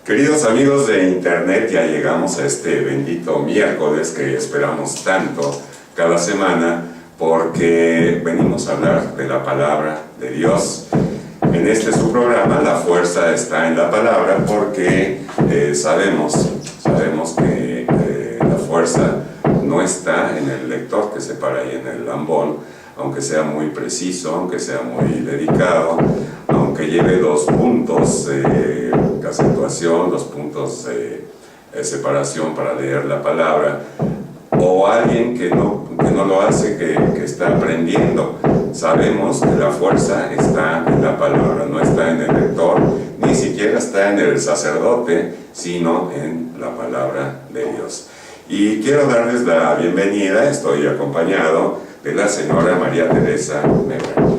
Queridos amigos de internet, ya llegamos a este bendito miércoles que esperamos tanto cada semana, porque venimos a hablar de la palabra de Dios. En este su programa, la fuerza está en la palabra, porque sabemos que la fuerza no está en el lector que se para ahí en el lambón, aunque sea muy preciso, aunque sea muy dedicado, aunque lleve dos puntos de acentuación, dos puntos de separación para leer la palabra, o alguien que no lo hace, que está aprendiendo. Sabemos que la fuerza está en la palabra, no está en el lector, ni siquiera está en el sacerdote, sino en la palabra de Dios. Y quiero darles la bienvenida, estoy acompañado de la señora María Teresa Medrano.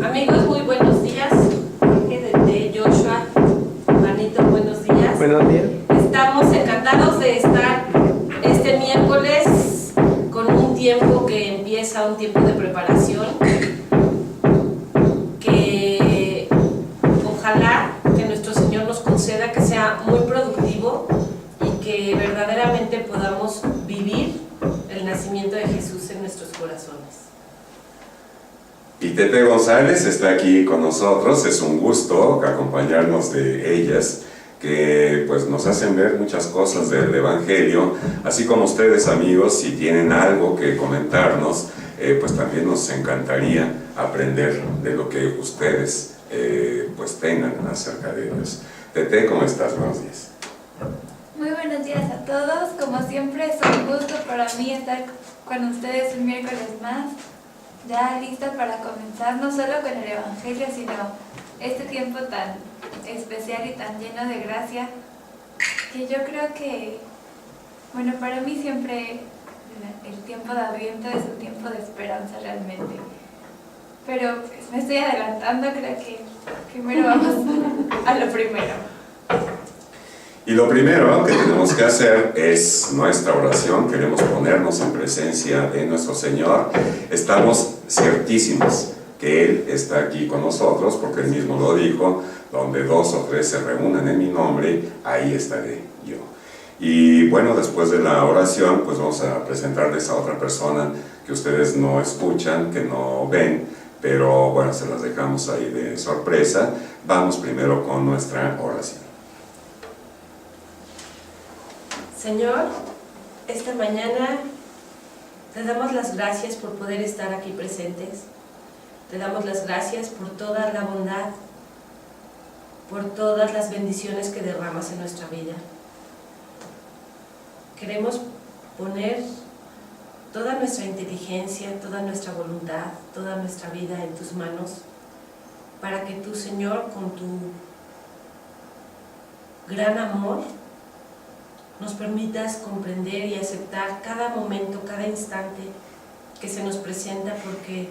Amigos, muy buenos días. Jorge de Joshua, Juanito, buenos días. Buenos días. Estamos encantados de estar este miércoles con un tiempo que empieza, un tiempo de preparación, que ojalá que nuestro Señor nos conceda que sea muy productivo y que verdaderamente podamos vivir el nacimiento de Jesús en nuestros corazones. Y Tete González está aquí con nosotros, es un gusto acompañarnos de ellas, que pues nos hacen ver muchas cosas del Evangelio, así como ustedes, amigos, si tienen algo que comentarnos, pues también nos encantaría aprender de lo que ustedes pues tengan acerca de Dios. Tete, ¿cómo estás? Buenos días. Muy buenos días a todos, como siempre es un gusto para mí estar con ustedes un miércoles más, ya lista para comenzar no solo con el Evangelio, sino este tiempo tan especial y tan lleno de gracia, que yo creo que, bueno, para mí siempre el tiempo de Adviento es un tiempo de esperanza realmente. Pero pues, me estoy adelantando, creo que primero vamos a lo primero. Y lo primero que tenemos que hacer es nuestra oración. Queremos ponernos en presencia de nuestro Señor. Estamos ciertísimos que Él está aquí con nosotros, porque Él mismo lo dijo: donde dos o tres se reúnan en mi nombre, ahí estaré yo. Y bueno, después de la oración, pues vamos a presentarles a otra persona que ustedes no escuchan, que no ven, pero bueno, se las dejamos ahí de sorpresa. Vamos primero con nuestra oración. Señor, esta mañana te damos las gracias por poder estar aquí presentes. Te damos las gracias por toda la bondad, por todas las bendiciones que derramas en nuestra vida. Queremos poner toda nuestra inteligencia, toda nuestra voluntad, toda nuestra vida en tus manos, para que tú, Señor, con tu gran amor, nos permitas comprender y aceptar cada momento, cada instante que se nos presenta, porque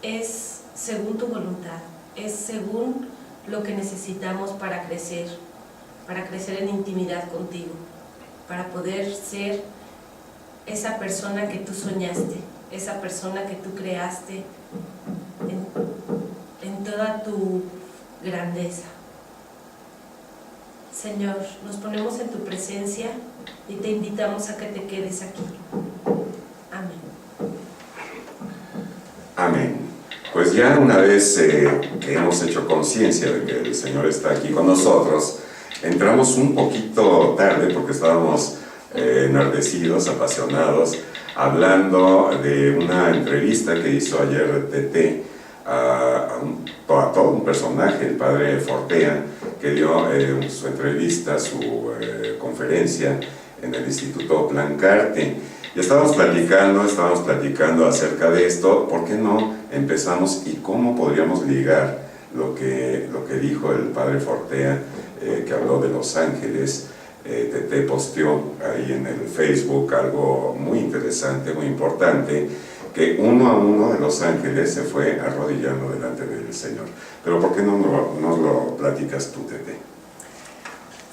es según tu voluntad, es según lo que necesitamos para crecer en intimidad contigo, para poder ser esa persona que tú soñaste, esa persona que tú creaste en toda tu grandeza. Señor, nos ponemos en tu presencia y te invitamos a que te quedes aquí. Amén. Amén. Pues ya una vez que hemos hecho conciencia de que el Señor está aquí con nosotros, entramos un poquito tarde porque estábamos enardecidos, apasionados, hablando de una entrevista que hizo ayer Tete a todo un personaje, el padre Fortea, que dio su entrevista, su conferencia en el Instituto Plancarte. Y estábamos platicando acerca de esto. ¿Por qué no empezamos y cómo podríamos ligar lo que dijo el padre Fortea, que habló de los ángeles? Tete posteó ahí en el Facebook algo muy interesante, muy importante, que uno a uno de los ángeles se fue arrodillando delante del Señor. Pero ¿por qué no lo platicas tú, Tete?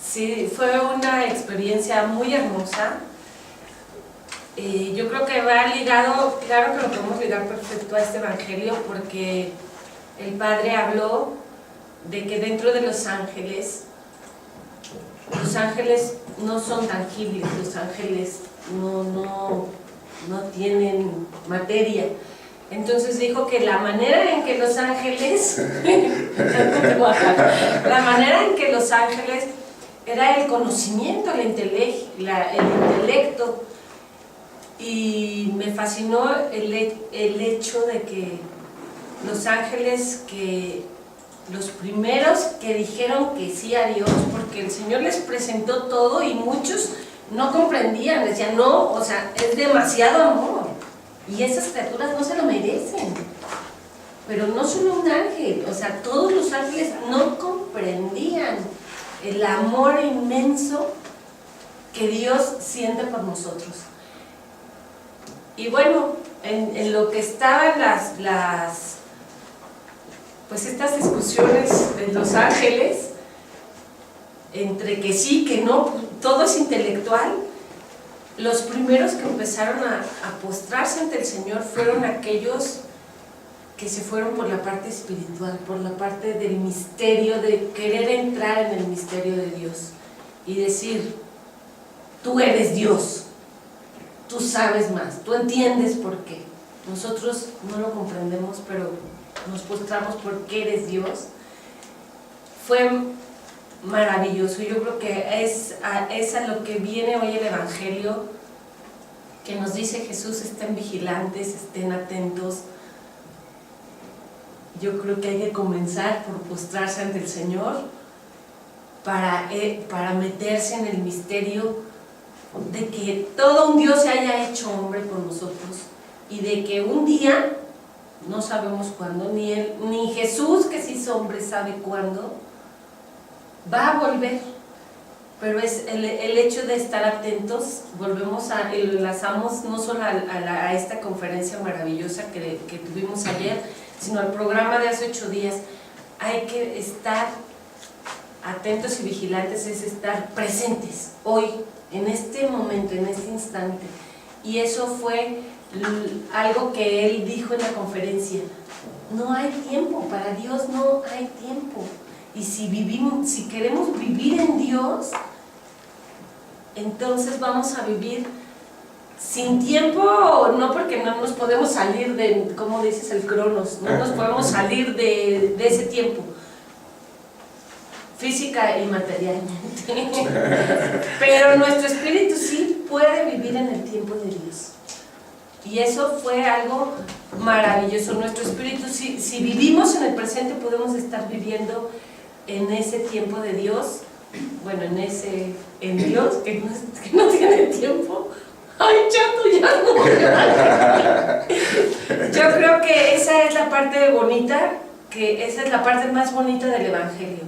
Sí, fue una experiencia muy hermosa. Yo creo que va ligado, claro que lo podemos ligar perfecto a este evangelio, porque el Padre habló de que dentro de los ángeles los ángeles no son tangibles, los ángeles no tienen materia. Entonces dijo que la manera en que los ángeles, era el conocimiento, el intelecto, y me fascinó el hecho de que los ángeles, que los primeros que dijeron que sí a Dios, porque el Señor les presentó todo y muchos no comprendían, decían no, o sea, es demasiado amor y esas criaturas no se lo merecen. Pero no solo un ángel, o sea, todos los ángeles no comprendían el amor inmenso que Dios siente por nosotros. Y bueno, en lo que estaban pues estas discusiones de los ángeles, entre que sí, que no, todo es intelectual, los primeros que empezaron a postrarse ante el Señor fueron aquellos que se fueron por la parte espiritual, por la parte del misterio, de querer entrar en el misterio de Dios y decir, tú eres Dios, tú sabes más, tú entiendes por qué. Nosotros no lo comprendemos, pero nos postramos porque eres Dios. Fue maravilloso. Yo creo que es a lo que viene hoy el Evangelio, que nos dice Jesús: estén vigilantes, estén atentos. Yo creo que hay que comenzar por postrarse ante el Señor para meterse en el misterio de que todo un Dios se haya hecho hombre por nosotros y de que un día, no sabemos cuándo, ni Jesús, que se hizo hombre, sabe cuándo, va a volver. Pero es el hecho de estar atentos. Volvemos enlazamos no solo a esta conferencia maravillosa que tuvimos ayer, sino al programa de hace 8 días. Hay que estar atentos y vigilantes, es estar presentes hoy, en este momento, en este instante. Y eso fue algo que él dijo en la conferencia: no hay tiempo, para Dios no hay tiempo. Y si queremos vivir en Dios, entonces vamos a vivir sin tiempo, no, porque no nos podemos salir de, como dices, el cronos, no nos podemos salir de ese tiempo, física y materialmente, pero nuestro espíritu sí puede vivir en el tiempo de Dios. Y eso fue algo maravilloso. Nuestro espíritu, si vivimos en el presente, podemos estar viviendo en ese tiempo de Dios, bueno, en Dios, que no tiene tiempo. Ay, chato, ya no. Yo creo que esa es la parte bonita, que esa es la parte más bonita del Evangelio.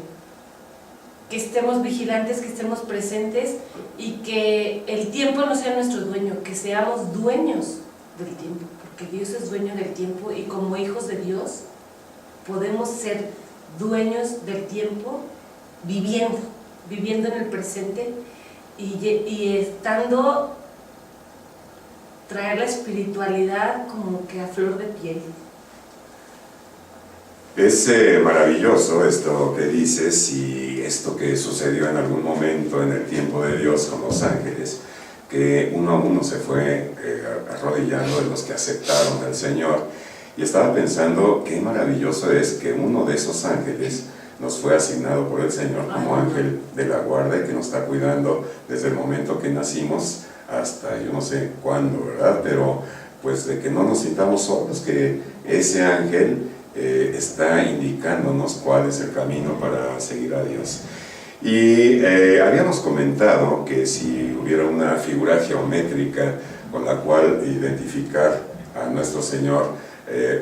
Que estemos vigilantes, que estemos presentes y que el tiempo no sea nuestro dueño, que seamos dueños del tiempo, porque Dios es dueño del tiempo y como hijos de Dios podemos ser dueños del tiempo viviendo en el presente y estando, traer la espiritualidad como que a flor de piel. Es maravilloso esto que dices y esto que sucedió en algún momento en el tiempo de Dios con los ángeles, que uno a uno se fue arrodillando de los que aceptaron al Señor, y estaba pensando qué maravilloso es que uno de esos ángeles nos fue asignado por el Señor como ángel de la guarda y que nos está cuidando desde el momento que nacimos hasta yo no sé cuándo, ¿verdad? Pero pues de que no nos sintamos solos, que ese ángel está indicándonos cuál es el camino para seguir a Dios. Y habíamos comentado que si hubiera una figura geométrica con la cual identificar a nuestro Señor,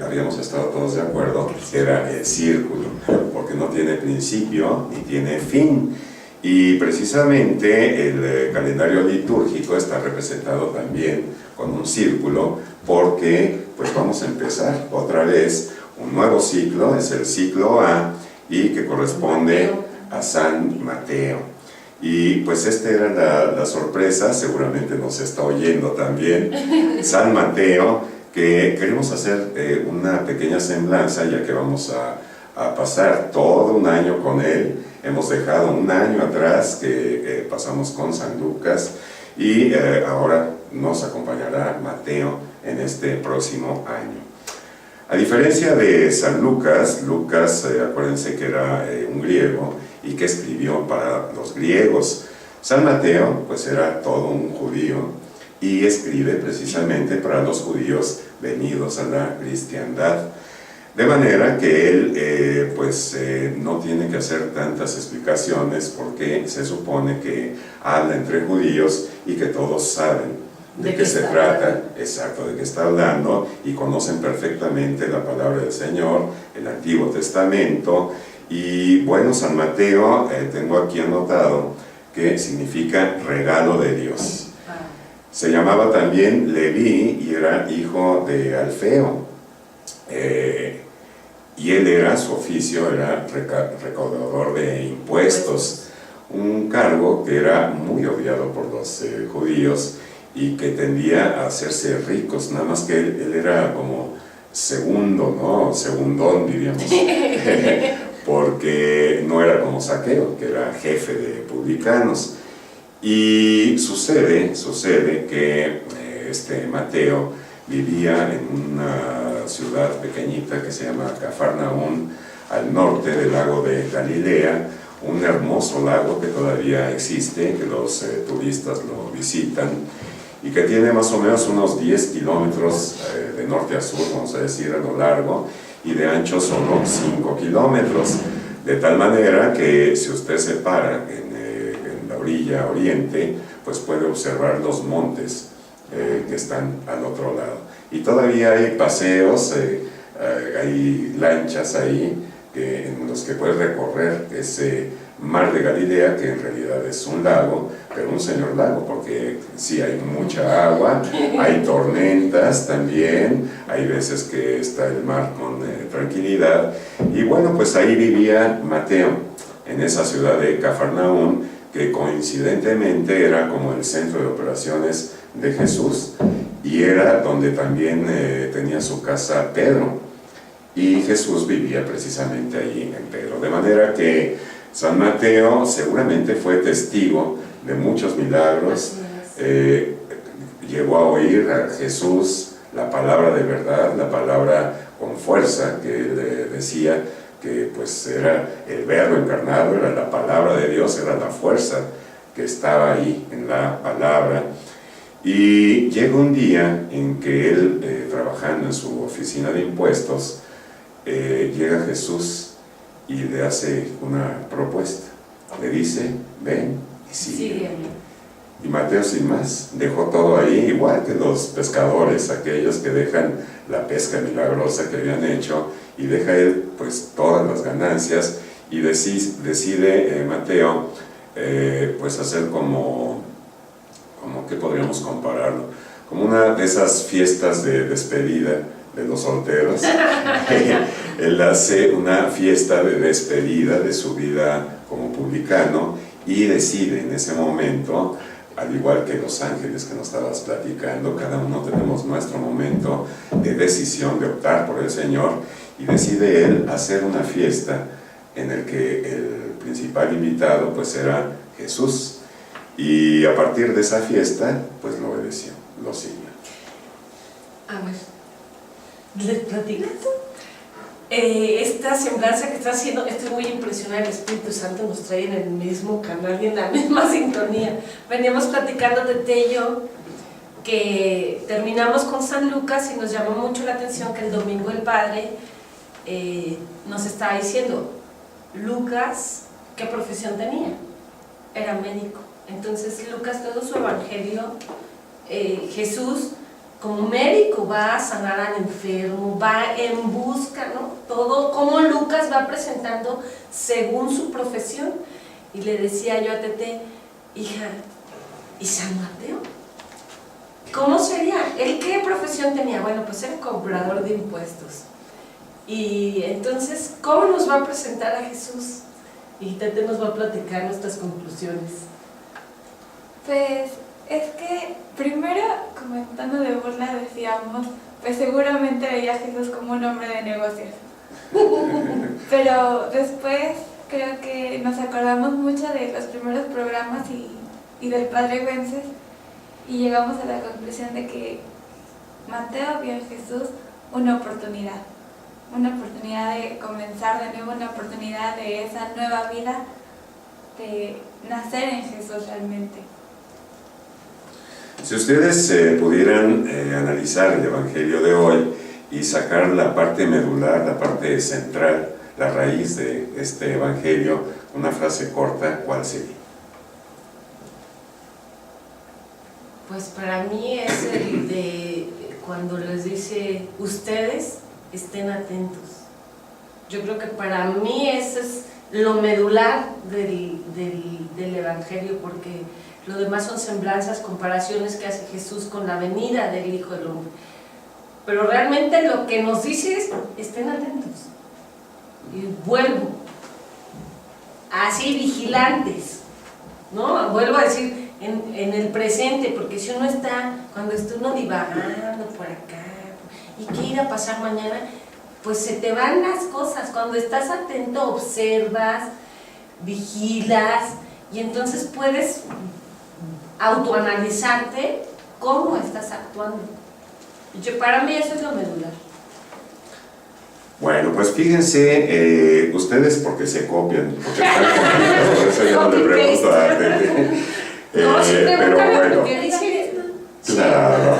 habíamos estado todos de acuerdo que era el círculo, porque no tiene principio ni tiene fin. Y precisamente el calendario litúrgico está representado también con un círculo, porque pues vamos a empezar otra vez un nuevo ciclo, es el ciclo A, y que corresponde a San Mateo. Y pues esta era la sorpresa, seguramente nos está oyendo también San Mateo, que queremos hacer una pequeña semblanza, ya que vamos a pasar todo un año con él, Hemos dejado un año atrás que pasamos con San Lucas y ahora nos acompañará Mateo en este próximo año. A diferencia de San Lucas, acuérdense que era un griego y que escribió para los griegos. San Mateo pues era todo un judío y escribe precisamente para los judíos venidos a la cristiandad. De manera que él no tiene que hacer tantas explicaciones porque se supone que habla entre judíos y que todos saben de qué se trata, exacto, de qué está hablando y conocen perfectamente la palabra del Señor, el Antiguo Testamento. Y bueno, San Mateo, tengo aquí anotado que significa regalo de Dios. Se llamaba también Leví y era hijo de Alfeo. Y él era, su oficio era recaudador de impuestos, un cargo que era muy odiado por los judíos y que tendía a hacerse ricos, nada más que él era como segundo, ¿no? Segundón, diríamos, porque no era como Zaqueo, que era jefe de publicanos. Y sucede que Mateo vivía en una ciudad pequeñita que se llama Cafarnaún, al norte del lago de Galilea, un hermoso lago que todavía existe, que los turistas lo visitan, y que tiene más o menos unos 10 kilómetros de norte a sur, vamos a decir, a lo largo, y de ancho solo 5 kilómetros. De tal manera que si usted se para en la orilla oriente, pues puede observar los montes que están al otro lado. Y todavía hay paseos, hay lanchas ahí en los que puedes recorrer ese mar de Galilea, que en realidad es un lago, pero un señor lago, porque sí hay mucha agua, hay tormentas también, hay veces que está el mar con tranquilidad. Y bueno, pues ahí vivía Mateo, en esa ciudad de Cafarnaún, que coincidentemente era como el centro de operaciones de Jesús, y era donde también tenía su casa Pedro, y Jesús vivía precisamente allí en Pedro. De manera que San Mateo seguramente fue testigo de muchos milagros, llegó a oír a Jesús la palabra de verdad, la palabra con fuerza, que él decía que pues era el verbo encarnado, era la palabra de Dios, era la fuerza que estaba ahí en la palabra. Y llega un día en que él, trabajando en su oficina de impuestos, llega Jesús y le hace una propuesta. Le dice, ven y sígueme. Y Mateo, sin más, dejó todo ahí, igual que los pescadores, aquellos que dejan la pesca milagrosa que habían hecho, y deja él pues todas las ganancias, y decide Mateo pues hacer como ¿qué podríamos compararlo? Como una de esas fiestas de despedida de los solteros. Él hace una fiesta de despedida de su vida como publicano y decide en ese momento, al igual que los ángeles que nos estabas platicando, cada uno tenemos nuestro momento de decisión, de optar por el Señor, y decide él hacer una fiesta en el que el principal invitado pues era Jesús, y a partir de esa fiesta pues lo obedeció, lo siguió. A ver, ¿les platico? Esta semblanza que está haciendo, esto es muy impresionante, el Espíritu Santo nos trae en el mismo canal y en la misma sintonía. Veníamos platicando de Tello, que terminamos con San Lucas, y nos llamó mucho la atención que el domingo el Padre nos estaba diciendo, Lucas, ¿qué profesión tenía? Era médico. Entonces Lucas, todo su evangelio, Jesús como médico va a sanar al enfermo, va en busca, ¿no? Todo como Lucas va presentando según su profesión. Y le decía yo a Tete, hija, ¿y San Mateo? ¿Cómo sería? ¿Él qué profesión tenía? Bueno, pues era cobrador de impuestos. Y entonces, ¿cómo nos va a presentar a Jesús? Y Tete nos va a platicar nuestras conclusiones. Pues es que primero, comentando de burla, decíamos, pues seguramente veía a Jesús como un hombre de negocios. Pero después creo que nos acordamos mucho de los primeros programas y del Padre Wences, y llegamos a la conclusión de que Mateo vio en Jesús una oportunidad de comenzar de nuevo, una oportunidad de esa nueva vida, de nacer en Jesús realmente. Si ustedes pudieran analizar el Evangelio de hoy y sacar la parte medular, la parte central, la raíz de este Evangelio, una frase corta, ¿cuál sería? Pues para mí es el de cuando les dice, ustedes estén atentos. Yo creo que para mí ese es lo medular del Evangelio, porque lo demás son semblanzas, comparaciones que hace Jesús con la venida del Hijo del Hombre. Pero realmente lo que nos dice es, estén atentos. Y vuelvo, así vigilantes, ¿no? Vuelvo a decir, en el presente, porque si uno está, cuando está uno divagando por acá, ¿y qué irá a pasar mañana? Pues se te van las cosas. Cuando estás atento, observas, vigilas, y entonces puedes autoanalizarte cómo estás actuando. Para mí eso es lo medular. Bueno, pues fíjense, ustedes porque se copian, porque están conmigo, por eso yo no le pregunto a Tete. Pero bueno, claro.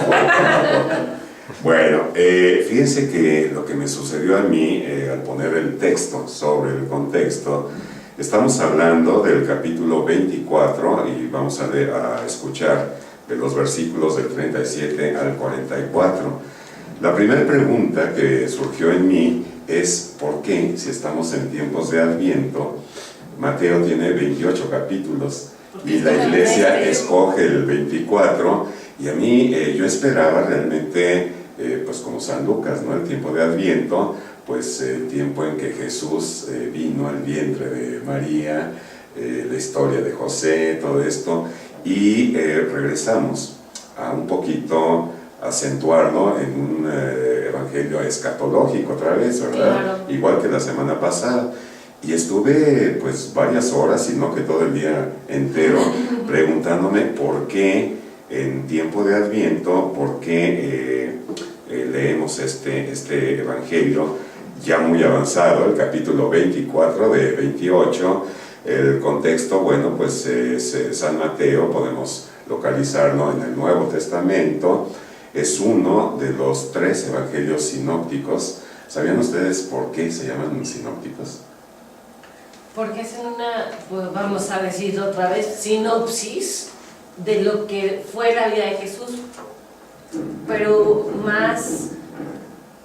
Bueno, fíjense que lo que me sucedió a mí al poner el texto sobre el contexto, estamos hablando del capítulo 24 y vamos a escuchar de los versículos del 37 al 44. La primera pregunta que surgió en mí es ¿por qué, si estamos en tiempos de Adviento, Mateo tiene 28 capítulos y la iglesia escoge el 24? Y a mí yo esperaba realmente, pues como San Lucas, ¿no? El tiempo de Adviento, pues el tiempo en que Jesús vino al vientre de María, la historia de José, todo esto, y regresamos a un poquito acentuarlo en un evangelio escatológico otra vez, ¿verdad? Claro. Igual que la semana pasada. Y estuve pues varias horas, si no que todo el día entero, preguntándome por qué en tiempo de Adviento, por qué leemos este evangelio ya muy avanzado, el capítulo 24 de 28. El contexto, bueno, pues es San Mateo, podemos localizarlo en el Nuevo Testamento. Es uno de los 3 evangelios sinópticos. ¿Sabían ustedes por qué se llaman sinópticos? Porque es una, pues vamos a decir otra vez, sinopsis de lo que fue la vida de Jesús, pero más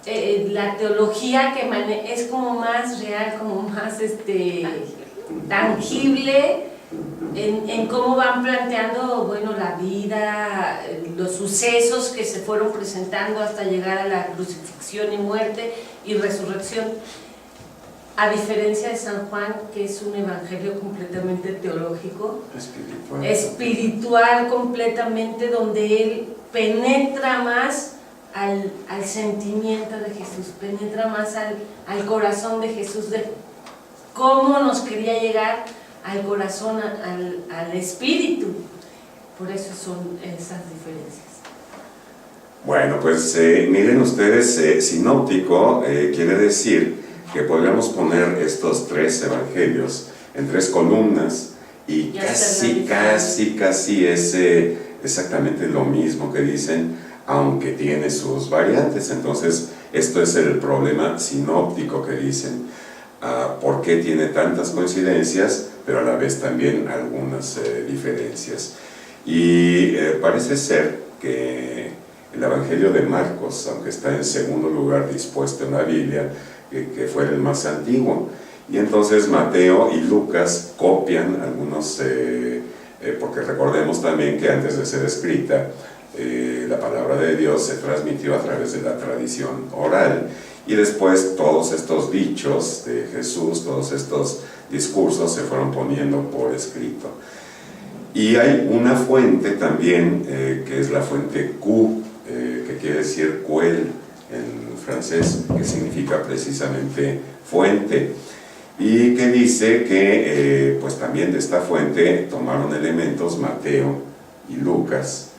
la teología que es como más real, como más tangible en cómo van planteando, bueno, la vida, los sucesos que se fueron presentando hasta llegar a la crucifixión y muerte y resurrección, a diferencia de San Juan, que es un evangelio completamente teológico, espiritual completamente, donde él penetra más al sentimiento de Jesús, penetra más al corazón de Jesús, de cómo nos quería llegar al corazón, al espíritu. Por eso son esas diferencias. Bueno, pues miren ustedes, sinóptico quiere decir que podríamos poner estos 3 evangelios en 3 columnas y casi es exactamente lo mismo que dicen, aunque tiene sus variantes. Entonces esto es el problema sinóptico que dicen. ¿Por qué tiene tantas coincidencias, pero a la vez también algunas diferencias? Y parece ser que el Evangelio de Marcos, aunque está en segundo lugar dispuesto en la Biblia, que fue el más antiguo, y entonces Mateo y Lucas copian algunos, porque recordemos también que antes de ser escrita, la palabra de Dios se transmitió a través de la tradición oral, y después todos estos dichos de Jesús, todos estos discursos se fueron poniendo por escrito. Y hay una fuente también, que es la fuente Q, que quiere decir cuel en francés, que significa precisamente fuente. y que dice que pues también de esta fuente tomaron elementos Mateo y Lucas,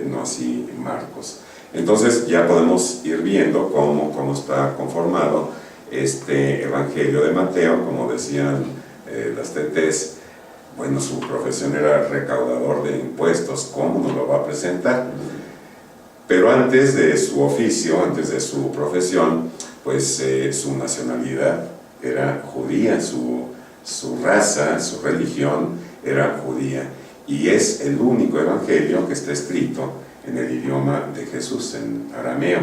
no así Marcos. Entonces ya podemos ir viendo cómo está conformado este Evangelio de Mateo. Como decían las tetés, bueno, su profesión era recaudador de impuestos. ¿Cómo nos lo va a presentar? Pero antes de su oficio, antes de su profesión, pues su nacionalidad era judía, su raza, su religión era judía. Y es el único evangelio que está escrito en el idioma de Jesús, en arameo.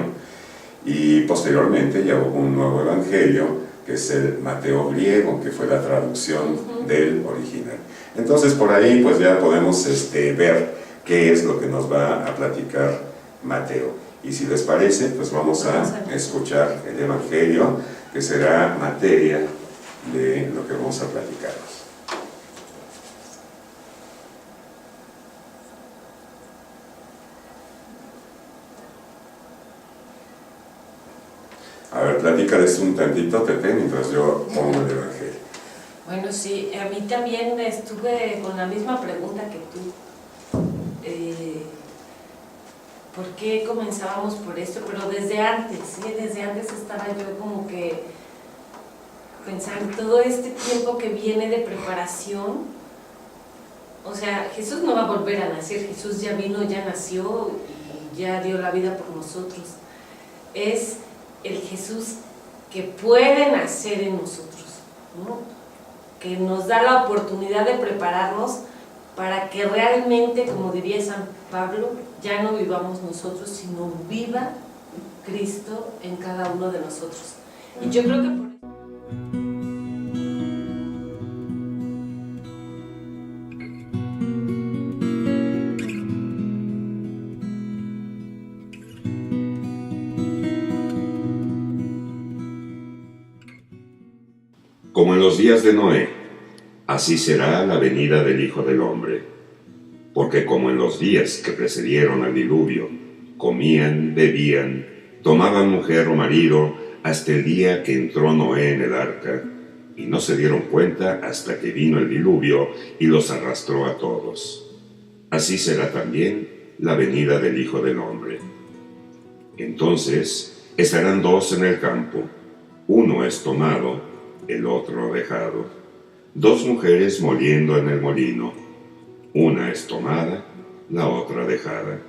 Y posteriormente ya hubo un nuevo evangelio, que es el Mateo griego, que fue la traducción del original. Entonces por ahí pues ya podemos ver qué es lo que nos va a platicar Mateo. Y si les parece, pues vamos a escuchar el evangelio, que será materia de lo que vamos a platicar. A ver, platícales un tantito, Tete, mientras yo pongo el evangelio. Bueno, sí, a mí también estuve con la misma pregunta que tú. ¿Por qué comenzábamos por esto? Pero desde antes, ¿sí? Desde antes estaba yo como que pensando todo este tiempo que viene de preparación. O sea, Jesús no va a volver a nacer, Jesús ya vino, ya nació y ya dio la vida por nosotros. Es el Jesús que puede nacer en nosotros, ¿no? Que nos da la oportunidad de prepararnos para que realmente, como diría San Pablo, ya no vivamos nosotros, sino viva Cristo en cada uno de nosotros. Y yo creo que por eso... Como en los días de Noé, así será la venida del Hijo del Hombre. Porque como en los días que precedieron al diluvio, comían, bebían, tomaban mujer o marido, hasta el día que entró Noé en el arca, y no se dieron cuenta hasta que vino el diluvio y los arrastró a todos. Así será también la venida del Hijo del Hombre. Entonces estarán dos en el campo, uno es tomado, el otro dejado. Dos mujeres moliendo en el molino, una es tomada, la otra dejada.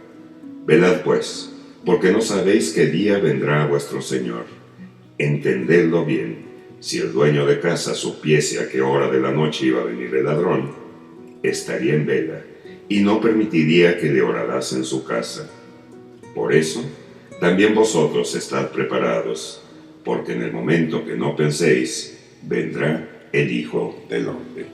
Velad pues, porque no sabéis qué día vendrá vuestro Señor. Entendedlo bien. Si el dueño de casa supiese a qué hora de la noche iba a venir el ladrón, estaría en vela y no permitiría que le horadase en su casa. Por eso, también vosotros estad preparados, porque en el momento que no penséis, vendrá el Hijo del Hombre.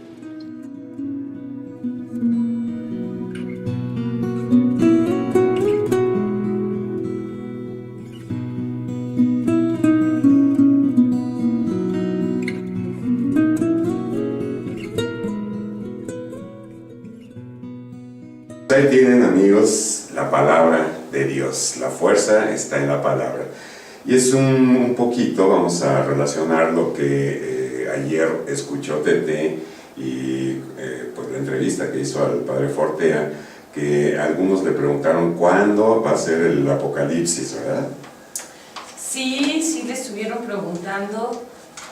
Ahí tienen, amigos, la palabra de Dios. La fuerza está en la palabra. Y es un poquito, vamos a relacionar lo que ayer escuchó Tete y pues la entrevista que hizo al padre Fortea, que algunos le preguntaron cuándo va a ser el Apocalipsis, ¿verdad? Sí le estuvieron preguntando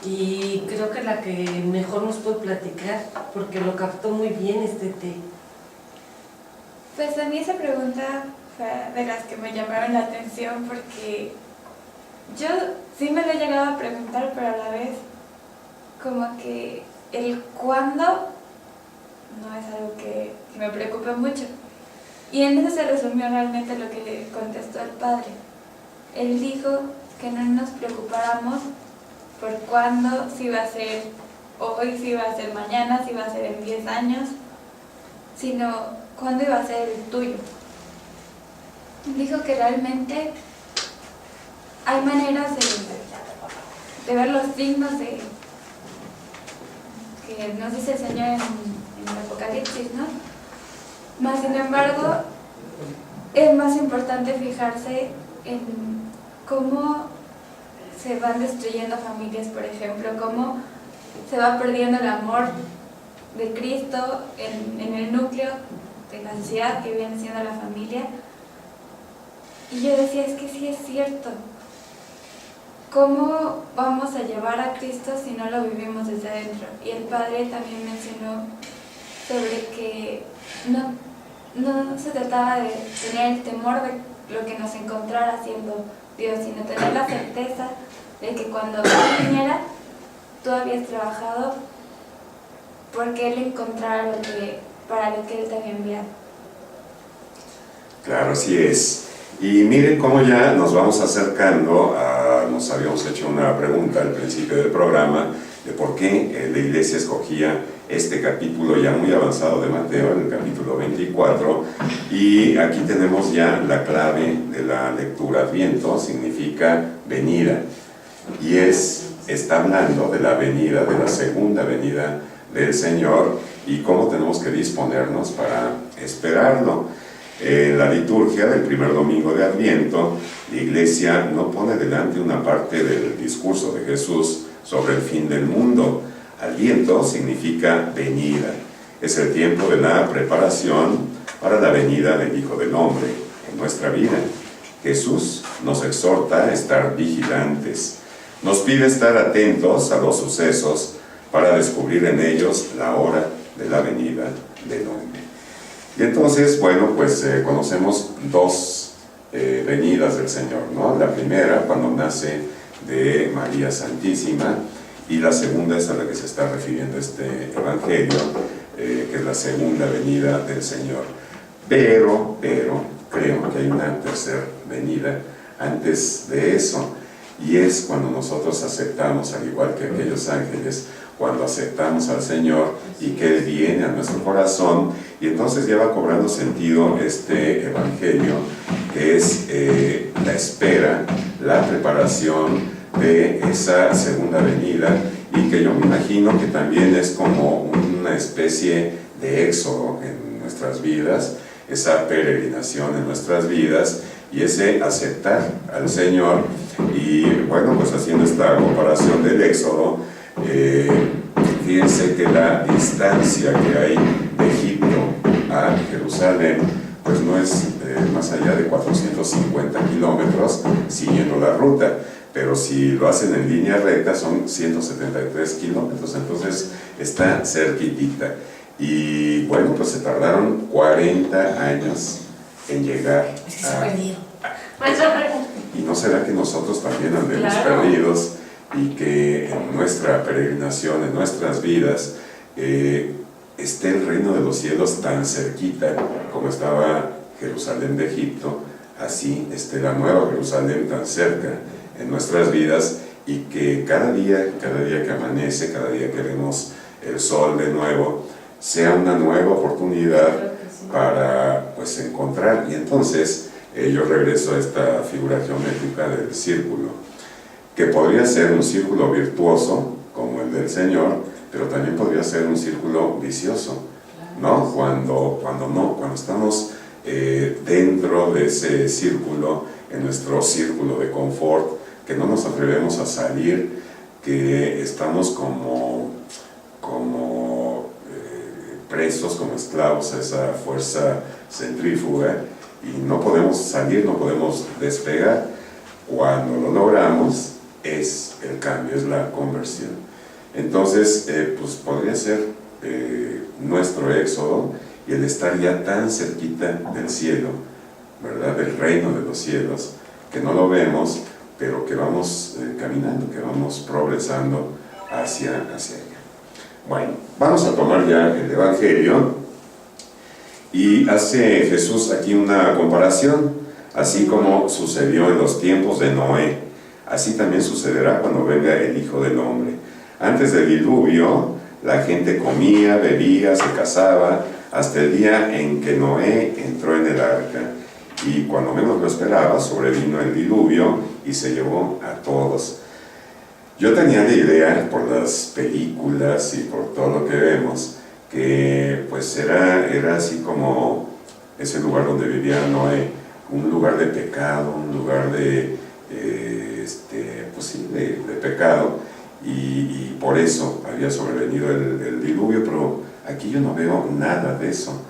y creo que la que mejor nos puede platicar, porque lo captó muy bien Tete. Pues a mí esa pregunta fue de las que me llamaron la atención porque yo sí me lo he llegado a preguntar, pero a la vez como que el cuándo no es algo que me preocupe mucho. Y en eso se resumió realmente lo que contestó el padre. Él dijo que no nos preocupáramos por cuándo, si va a ser hoy, si va a ser mañana, si va a ser en 10 años, sino cuándo iba a ser el tuyo. Dijo que realmente hay maneras de ver los signos que nos dice el Señor en el Apocalipsis, ¿no? Mas, sin embargo, es más importante fijarse en cómo se van destruyendo familias, por ejemplo, cómo se va perdiendo el amor de Cristo en el núcleo de la sociedad que viene siendo la familia. Y yo decía, es que sí es cierto. ¿Cómo vamos a llevar a Cristo si no lo vivimos desde adentro? Y el Padre también mencionó sobre que no se trataba de tener el temor de lo que nos encontrara haciendo Dios, sino tener la certeza de que cuando Él viniera, tú habías trabajado porque Él encontrara para lo que Él te había enviado. Claro, así es. Y miren cómo ya nos vamos acercando nos habíamos hecho una pregunta al principio del programa de por qué la iglesia escogía este capítulo ya muy avanzado de Mateo, en el capítulo 24, y aquí tenemos ya la clave de la lectura. Adviento significa venida, y está hablando de la venida, de la segunda venida del Señor, y cómo tenemos que disponernos para esperarlo. En la liturgia del primer domingo de Adviento, la iglesia no pone delante una parte del discurso de Jesús sobre el fin del mundo. Adviento significa venida. Es el tiempo de la preparación para la venida del Hijo del Hombre en nuestra vida. Jesús nos exhorta a estar vigilantes. Nos pide estar atentos a los sucesos para descubrir en ellos la hora de la venida del hombre. Y entonces, bueno, pues conocemos dos venidas del Señor, ¿no? La primera, cuando nace de María Santísima, y la segunda es a la que se está refiriendo este Evangelio, que es la segunda venida del Señor. Pero, creo que hay una tercera venida antes de eso, y es cuando nosotros aceptamos, al igual que aquellos ángeles, cuando aceptamos al Señor y que Él viene a nuestro corazón, y entonces ya va cobrando sentido este Evangelio, que es la espera, la preparación de esa segunda venida, y que yo me imagino que también es como una especie de éxodo en nuestras vidas, esa peregrinación en nuestras vidas, y ese aceptar al Señor. Y bueno, pues haciendo esta comparación del éxodo, fíjense que la distancia que hay de Egipto a Jerusalén pues no es más allá de 450 kilómetros siguiendo la ruta, pero si lo hacen en línea recta son 173 kilómetros, entonces está cerquitita. Y bueno, pues se tardaron 40 años en llegar ¿Y no será que nosotros también andemos perdidos y que en nuestra peregrinación, en nuestras vidas, esté el reino de los cielos tan cerquita como estaba Jerusalén de Egipto, así esté la nueva Jerusalén tan cerca en nuestras vidas, y que cada día que amanece, cada día que vemos el sol de nuevo, sea una nueva oportunidad para pues encontrar. Y entonces yo regreso a esta figura geométrica del círculo, que podría ser un círculo virtuoso como el del Señor, pero también podría ser un círculo vicioso, ¿no? Cuando estamos dentro de ese círculo, en nuestro círculo de confort, que no nos atrevemos a salir, que estamos como presos, como esclavos a esa fuerza centrífuga, y no podemos salir, no podemos despegar. Cuando lo logramos, es el cambio, es la conversión. Entonces, pues podría ser nuestro éxodo, y el estar ya tan cerquita del cielo, ¿verdad? Del reino de los cielos, que no lo vemos, pero que vamos caminando, que vamos progresando hacia allá. Bueno, vamos a tomar ya el Evangelio, y hace Jesús aquí una comparación. Así como sucedió en los tiempos de Noé, así también sucederá cuando venga el Hijo del Hombre. Antes del diluvio, la gente comía, bebía, se casaba, hasta el día en que Noé entró en el arca. Y cuando menos lo esperaba, sobrevino el diluvio y se llevó a todos. Yo tenía la idea, por las películas y por todo lo que vemos, que pues era así como ese lugar donde vivía Noé, un lugar de pecado, un lugar de pecado, y por eso había sobrevenido el diluvio, pero aquí yo no veo nada de eso.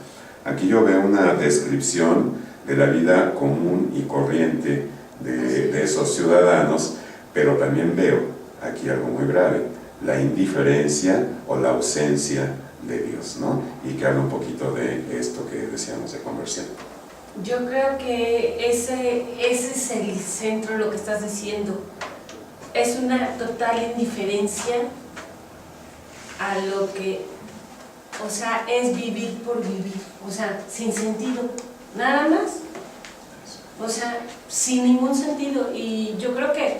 Aquí yo veo una descripción de la vida común y corriente de esos ciudadanos, pero también veo aquí algo muy grave, la indiferencia o la ausencia de Dios, ¿no? Y que habla un poquito de esto que decíamos de conversión. Yo creo que ese es el centro de lo que estás diciendo. Es una total indiferencia a lo que, o sea, es vivir por vivir, o sea, sin sentido, nada más, o sea, sin ningún sentido. Y yo creo que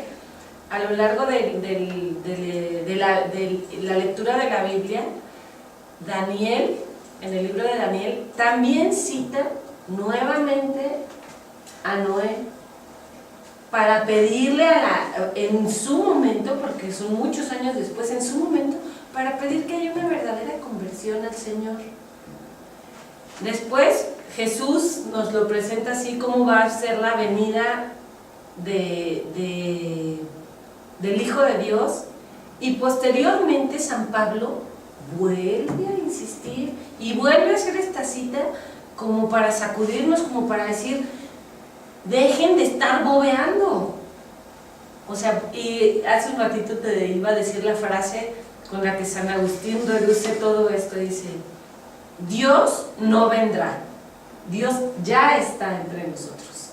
a lo largo de la lectura de la Biblia, Daniel, en el libro de Daniel, también cita nuevamente a Noé para pedirle en su momento, porque son muchos años después, en su momento, para pedir que haya una verdadera conversión al Señor. Después Jesús nos lo presenta así como va a ser la venida del Hijo de Dios, y posteriormente San Pablo vuelve a insistir y vuelve a hacer esta cita como para sacudirnos, como para decir, dejen de estar bobeando. O sea, y hace un ratito te iba a decir la frase con la que San Agustín reduce todo esto, dice, Dios no vendrá, Dios ya está entre nosotros,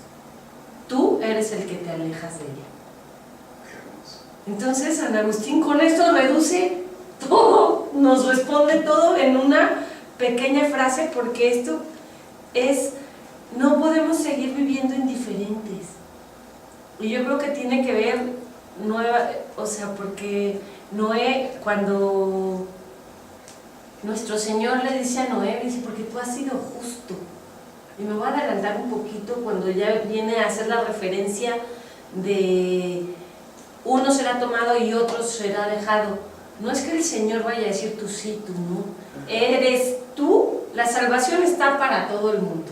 tú eres el que te alejas de ella. Entonces San Agustín con esto reduce todo, nos responde todo en una pequeña frase, porque esto es, no podemos seguir viviendo indiferentes. Y yo creo que tiene que ver, o sea, porque Noé, cuando nuestro Señor le dice a Noé, dice, porque tú has sido justo. Y me voy a adelantar un poquito cuando ya viene a hacer la referencia de uno será tomado y otro será dejado. No es que el Señor vaya a decir tú sí, tú no. Eres tú, la salvación está para todo el mundo,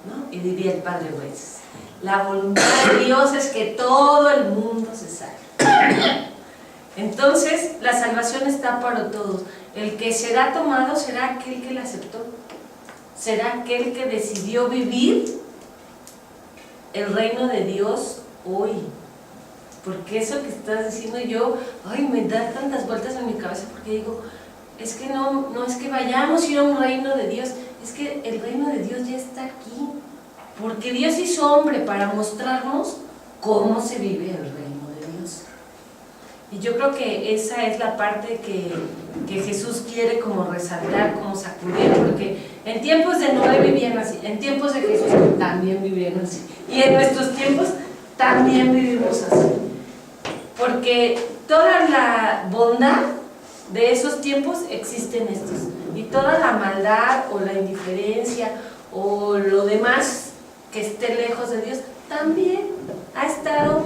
¿no? Y diría el Padre Weiss, la voluntad de Dios es que todo el mundo se salve. Entonces, la salvación está para todos. El que será tomado será aquel que la aceptó, será aquel que decidió vivir el reino de Dios hoy. Porque eso que estás diciendo yo, ay, me da tantas vueltas en mi cabeza, porque digo, es que no es que vayamos a ir a un reino de Dios, es que el reino de Dios ya está aquí, porque Dios hizo hombre para mostrarnos cómo se vive el reino de Dios. Y yo creo que esa es la parte que Jesús quiere como resaltar, como sacudir, porque en tiempos de Noé vivían así, en tiempos de Jesús también vivían así, y en nuestros tiempos también vivimos así. Porque toda la bondad de esos tiempos existe en estos, y toda la maldad o la indiferencia o lo demás que esté lejos de Dios también ha estado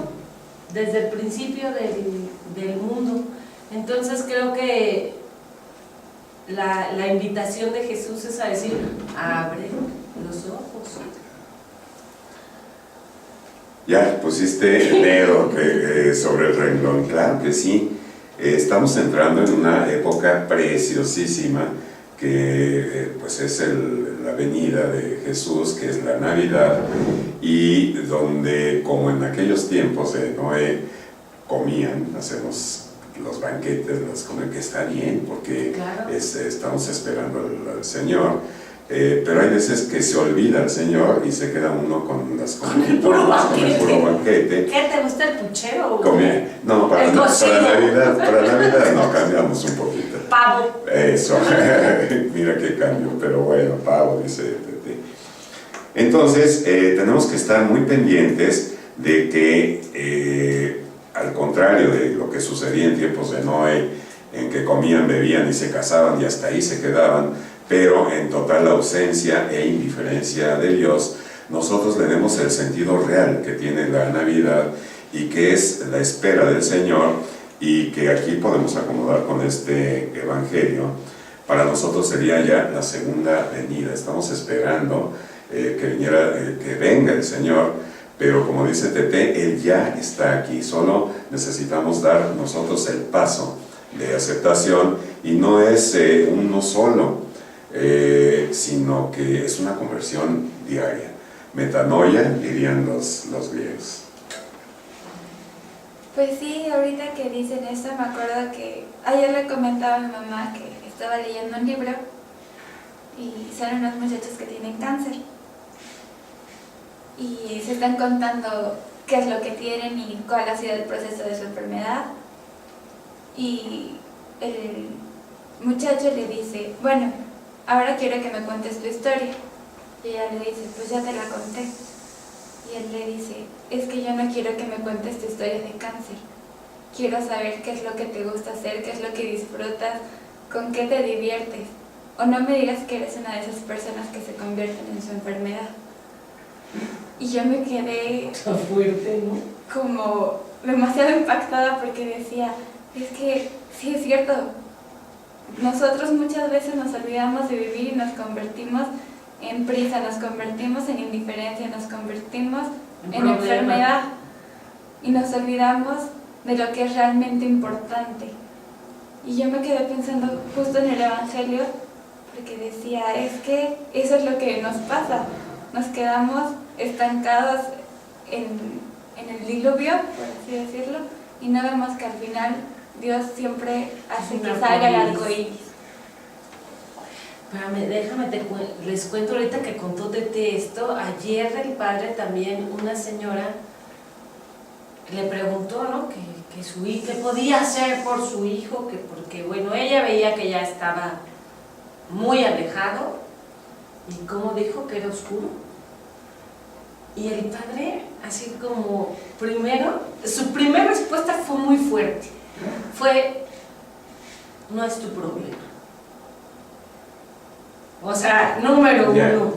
desde el principio del mundo. Entonces creo que la invitación de Jesús es a decir, abre los ojos. Ya pusiste el dedo sobre el renglón, claro que sí. Estamos entrando en una época preciosísima que pues es la venida de Jesús, que es la Navidad, y donde, como en aquellos tiempos de Noé, comían, hacemos los banquetes, los comen, que está bien, porque claro, estamos esperando al Señor. Pero hay veces que se olvida el Señor y se queda uno con el puro banquete. ¿Qué te gusta el puchero? No, para Navidad no, cambiamos un poquito. Pavo. Eso, mira qué cambio, pero bueno, pavo, dice Tete. Entonces, tenemos que estar muy pendientes de que, al contrario de lo que sucedía en tiempos de Noé, en que comían, bebían y se casaban y hasta ahí se quedaban, pero en total ausencia e indiferencia de Dios, nosotros le demos el sentido real que tiene la Navidad y que es la espera del Señor, y que aquí podemos acomodar con este Evangelio. Para nosotros sería ya la segunda venida. Estamos esperando que venga el Señor, pero como dice Tete, Él ya está aquí, solo necesitamos dar nosotros el paso de aceptación, y no es uno solo, sino que es una conversión diaria. Metanoia, dirían los griegos. Pues sí, ahorita que dicen esto, me acuerdo que ayer le comentaba a mi mamá que estaba leyendo un libro y son unos muchachos que tienen cáncer y se están contando qué es lo que tienen y cuál ha sido el proceso de su enfermedad, y el muchacho le dice, bueno, ahora quiero que me cuentes tu historia, y ella le dice, pues ya te la conté. Y él le dice, es que yo no quiero que me cuentes tu historia de cáncer. Quiero saber qué es lo que te gusta hacer, qué es lo que disfrutas, con qué te diviertes. O no me digas que eres una de esas personas que se convierten en su enfermedad. Y yo me quedé fuerte, ¿no? como demasiado impactada porque decía, es que sí es cierto. Nosotros muchas veces nos olvidamos de vivir y nos convertimos en prisa, nos convertimos en indiferencia, nos convertimos en enfermedad y nos olvidamos de lo que es realmente importante. Y yo me quedé pensando justo en el Evangelio, porque decía, es que eso es lo que nos pasa, nos quedamos estancados en el diluvio, por así decirlo, y no vemos que al final Dios siempre hace que salga el arco iris. Espérame, déjame, les cuento ahorita que contó Tete esto. Ayer el padre también, una señora le preguntó, ¿no? Que su hijo, ¿qué podía hacer por su hijo? Que porque, bueno, ella veía que ya estaba muy alejado, y como dijo que era oscuro. Y el padre, así como, primero, su primera respuesta fue muy fuerte. Fue, no es tu problema. O sea, número uno,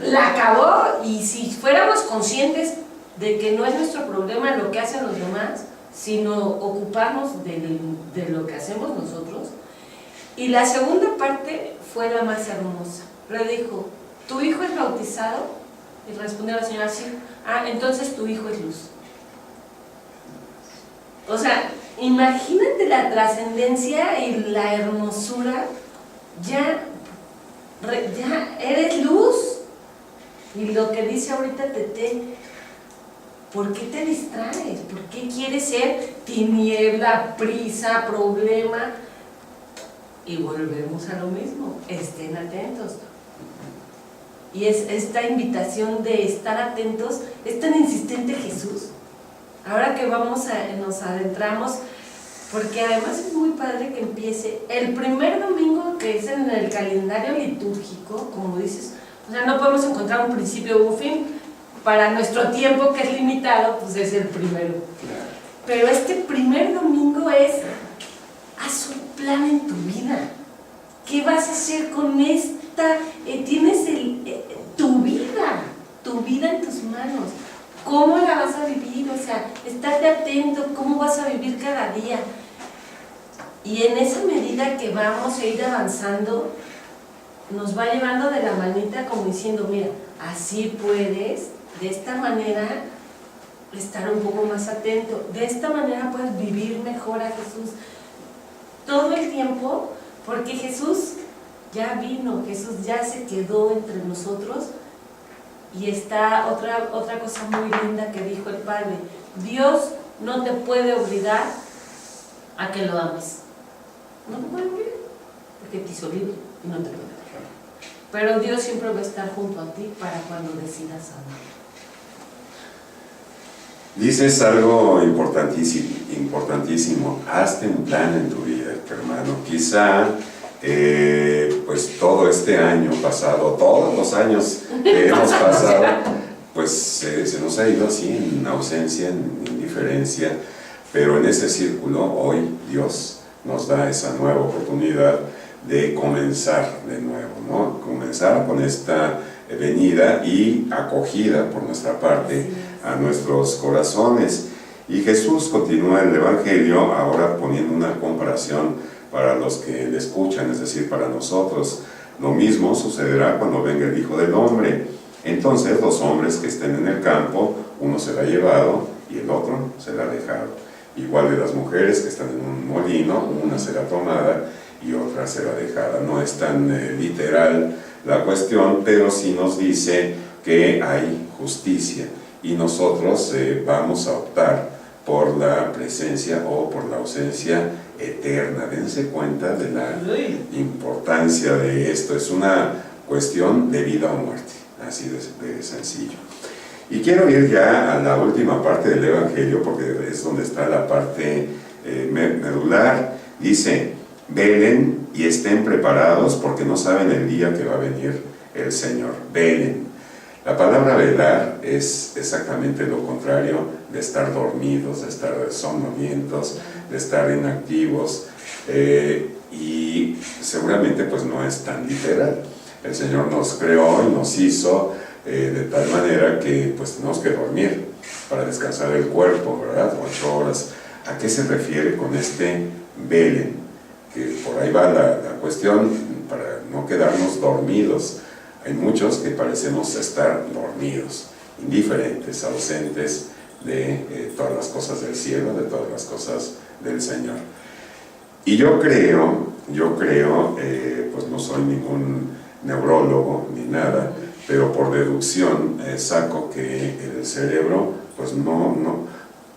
la acabó, y si fuéramos conscientes de que no es nuestro problema lo que hacen los demás, sino ocuparnos de lo que hacemos nosotros. Y la segunda parte fue la más hermosa. Le dijo, ¿tu hijo es bautizado? Y respondió la señora, sí. Ah, entonces tu hijo es luz. O sea, imagínate la trascendencia y la hermosura. Ya eres luz. Y lo que dice ahorita Tete, ¿por qué te distraes? ¿Por qué quieres ser tiniebla, prisa, problema? Y volvemos a lo mismo, estén atentos. Y es esta invitación de estar atentos, es tan insistente Jesús. Ahora que nos adentramos, porque además es muy padre que empiece el primer domingo, que es en el calendario litúrgico, como dices, o sea, no podemos encontrar un principio o un fin. Para nuestro tiempo, que es limitado, pues es el primero. Pero este primer domingo es, haz un plan en tu vida. ¿Qué vas a hacer con esta? Tienes tu vida en tus manos. ¿Cómo la vas a vivir? O sea, estate atento, ¿cómo vas a vivir cada día? Y en esa medida que vamos a ir avanzando, nos va llevando de la manita como diciendo, mira, así puedes, de esta manera, estar un poco más atento. De esta manera puedes vivir mejor a Jesús todo el tiempo, porque Jesús ya vino, Jesús ya se quedó entre nosotros. Y está otra cosa muy linda que dijo el Padre: Dios no te puede obligar a que lo ames. No te puede obligar, porque te hizo libre y no te puede dejar. Pero Dios siempre va a estar junto a ti para cuando decidas amar. Dices algo importantísimo. Hazte un plan en tu vida, hermano. Quizá pues todo este año pasado, todos los años que hemos pasado, pues se nos ha ido así, en ausencia, en indiferencia, pero en ese círculo hoy Dios nos da esa nueva oportunidad de comenzar de nuevo, ¿no? Comenzar con esta venida y acogida por nuestra parte a nuestros corazones. Y Jesús continúa el Evangelio ahora poniendo una comparación para los que le escuchan, es decir, para nosotros. Lo mismo sucederá cuando venga el Hijo del Hombre. Entonces los hombres que estén en el campo Uno se la ha llevado y el otro se la ha dejado. Igual de las mujeres que están en un molino, una será tomada y otra será dejada. No es tan literal la cuestión, pero sí nos dice que hay justicia y nosotros vamos a optar por la presencia o por la ausencia eterna. Dense cuenta de la importancia de esto. Es una cuestión de vida o muerte, así de sencillo. Y quiero ir ya a la última parte del Evangelio, porque es donde está la parte medular. Dice: velen y estén preparados porque no saben el día que va a venir el Señor. Velen. La palabra velar es exactamente lo contrario de estar dormidos, de estar somnolientos, de estar inactivos, y seguramente pues no es tan literal. El Señor nos creó y nos hizo de tal manera que pues tenemos que dormir para descansar el cuerpo, ¿verdad? 8 horas. ¿A qué se refiere con este velen? Que por ahí va la cuestión, para no quedarnos dormidos. Hay muchos que parecemos estar dormidos, indiferentes, ausentes de todas las cosas del cielo, de todas las cosas del Señor. Y yo creo, pues no soy ningún neurólogo ni nada, pero por deducción saco que el cerebro, pues no,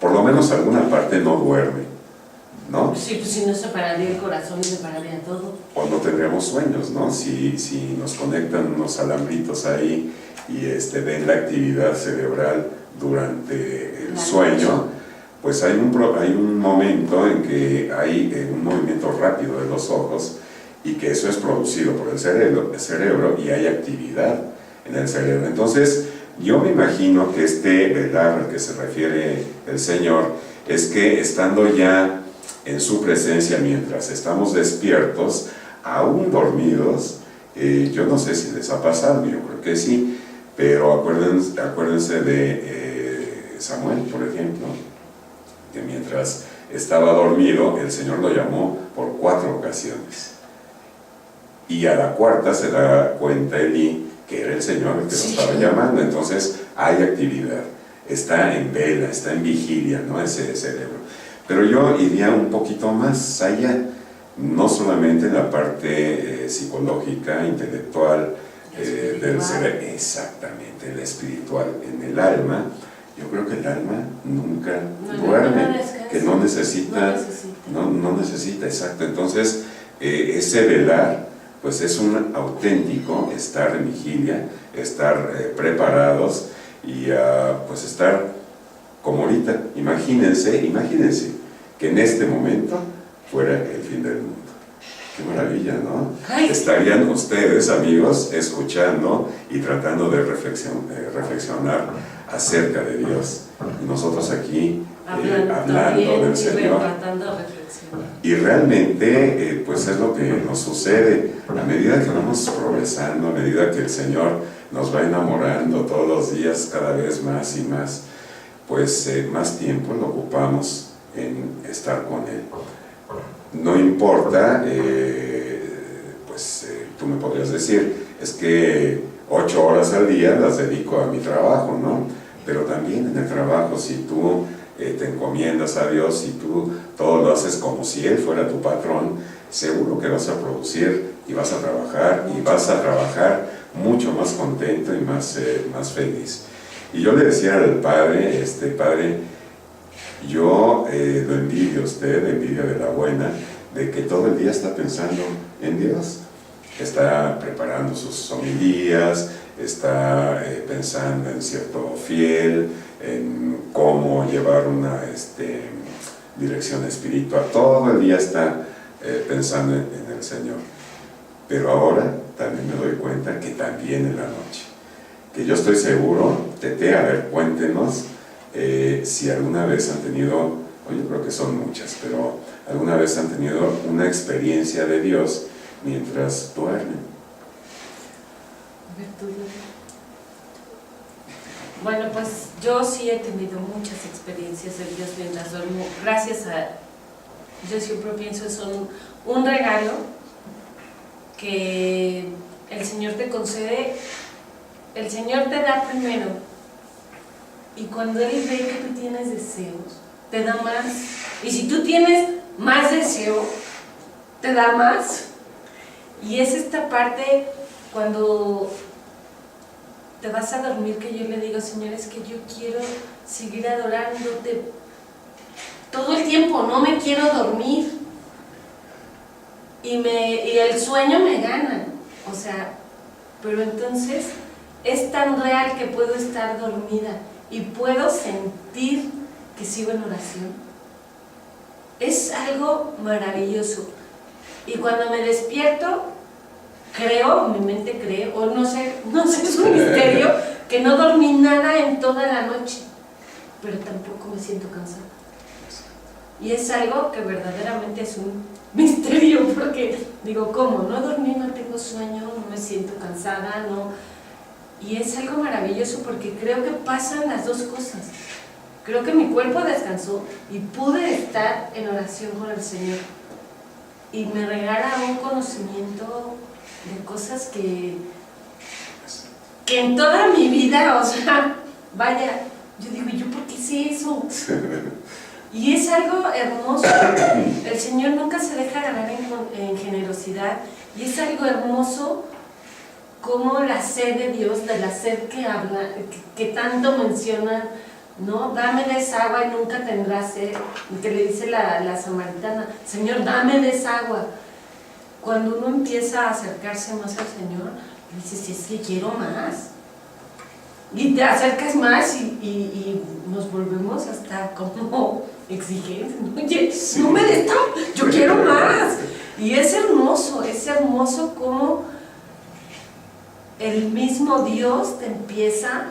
por lo menos alguna parte no duerme, ¿no? Sí, pues si no se pararía el corazón y se pararía todo. O no tendríamos sueños, ¿no? Si nos conectan unos alambritos ahí y ven la actividad cerebral durante el sueño, pues hay un momento en que hay un movimiento rápido de los ojos y que eso es producido por el cerebro y hay actividad en el cerebro. Entonces, yo me imagino que este velar al que se refiere el Señor es que estando ya en su presencia mientras estamos despiertos, aún dormidos, yo no sé si les ha pasado, yo creo que sí, pero acuérdense de Samuel, por ejemplo, que mientras estaba dormido, el Señor lo llamó por 4 ocasiones. Y a la cuarta se da cuenta Elí que era el Señor el que lo estaba llamando. Entonces hay actividad, está en vela, está en vigilia, ¿no? Ese cerebro. Pero yo iría un poquito más allá, no solamente en la parte psicológica, intelectual del cerebro, exactamente, en la espiritual, en el alma. Yo creo que el alma nunca duerme, que no necesita, exacto. Entonces, ese velar, pues es un auténtico estar en vigilia, estar preparados y pues estar como ahorita. Imagínense que en este momento fuera el fin del mundo. Qué maravilla, ¿no? Ay. Estarían ustedes, amigos, escuchando y tratando de reflexionar acerca de Dios. Y nosotros aquí hablando del Señor. Y realmente, pues es lo que nos sucede a medida que vamos progresando, a medida que el Señor nos va enamorando todos los días, cada vez más y más, pues más tiempo lo ocupamos en estar con Él. No importa, tú me podrías decir, es que 8 horas al día las dedico a mi trabajo, ¿no? Pero también en el trabajo, si tú te encomiendas a Dios, si tú todo lo haces como si Él fuera tu patrón, seguro que vas a producir y vas a trabajar mucho más contento y más feliz. Y yo le decía al Padre, Padre, yo lo envidio a usted, envidia de la buena, de que todo el día está pensando en Dios, está preparando sus homilías, está pensando en cierto fiel, en cómo llevar una dirección espiritual, todo el día está pensando en el Señor. Pero ahora también me doy cuenta que también en la noche, que yo estoy seguro, Tete, a ver, cuéntenos si alguna vez han tenido, yo creo que son muchas, pero alguna vez han tenido una experiencia de Dios mientras duermen. Bueno, pues yo sí he tenido muchas experiencias de Dios mientras duermo. Yo siempre pienso, es un regalo que el Señor te concede. El Señor te da primero Y cuando Él ve que tú tienes deseos, te da más. Y si tú tienes más deseo, te da más. Y es esta parte cuando te vas a dormir que yo le digo, Señor, es que yo quiero seguir adorándote todo el tiempo, no me quiero dormir. Y el sueño me gana. O sea, pero entonces es tan real que puedo estar dormida y puedo sentir que sigo en oración. Es algo maravilloso. Y cuando me despierto, creo, mi mente cree, o no sé, es un misterio, que no dormí nada en toda la noche, pero tampoco me siento cansada. Y es algo que verdaderamente es un misterio, porque digo, ¿cómo? No dormí, no tengo sueño, no me siento cansada, no. Y es algo maravilloso porque creo que pasan las dos cosas. Creo que mi cuerpo descansó y pude estar en oración con el Señor. Y me regala un conocimiento de cosas que en toda mi vida, o sea, vaya, yo digo, ¿yo por qué sé eso? Y es algo hermoso. El Señor nunca se deja ganar en generosidad. Y es algo hermoso como la sed de Dios, de la sed que habla, que tanto mencionan, ¿no? Dame de esa agua y nunca tendrás sed. Que le dice la samaritana, Señor, dame de esa agua. Cuando uno empieza a acercarse más al Señor, dices, si es que quiero más. Y te acercas más y nos volvemos hasta como exigentes. Oye, no me des tanto, yo quiero más. Y es hermoso como el mismo Dios te empieza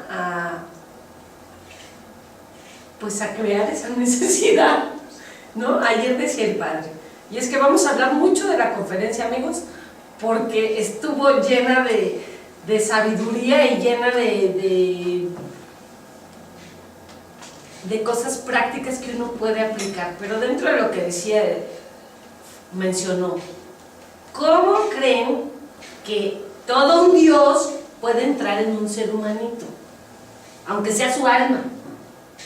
pues a crear esa necesidad, ¿no? Ayer decía el Padre, y es que vamos a hablar mucho de la conferencia, amigos, porque estuvo llena de sabiduría y llena de cosas prácticas que uno puede aplicar, pero dentro de lo que decía, mencionó, ¿cómo creen que todo un Dios puede entrar en un ser humanito? Aunque sea su alma,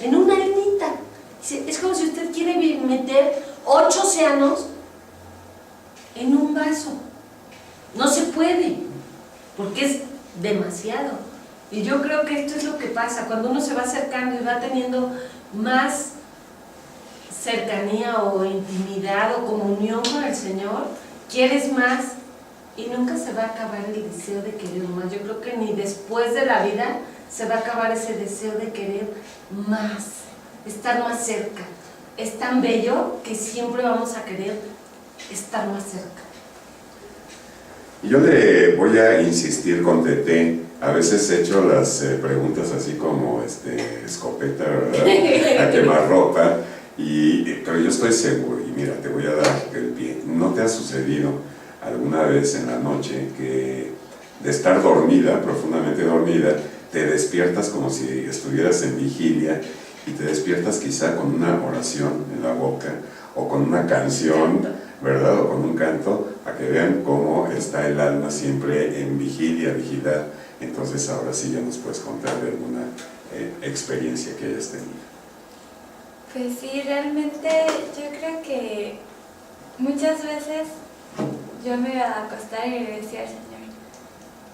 en una almita. Es como si usted quiere meter 8 océanos en un vaso. No se puede, porque es demasiado. Y yo creo que esto es lo que pasa, cuando uno se va acercando y va teniendo más cercanía o intimidad o comunión con el Señor, quieres más y nunca se va a acabar el deseo de querer más. Yo creo que ni después de la vida se va a acabar ese deseo de querer más, estar más cerca. Es tan bello que siempre vamos a querer estar más cerca. Yo le voy a insistir con Tete. A veces he hecho las preguntas así como escopeta, ¿verdad? A quemarropa, pero yo estoy seguro, y mira, te voy a dar el pie. ¿No te ha sucedido alguna vez en la noche que de estar dormida, profundamente dormida, te despiertas como si estuvieras en vigilia y te despiertas quizá con una oración en la boca o con una canción, ¿verdad? O con un canto, a que vean cómo está el alma siempre en vigilia, vigilad. Entonces ahora sí ya nos puedes contar de alguna experiencia que hayas tenido. Pues sí, realmente yo creo que muchas veces yo me iba a acostar y le decía al Señor,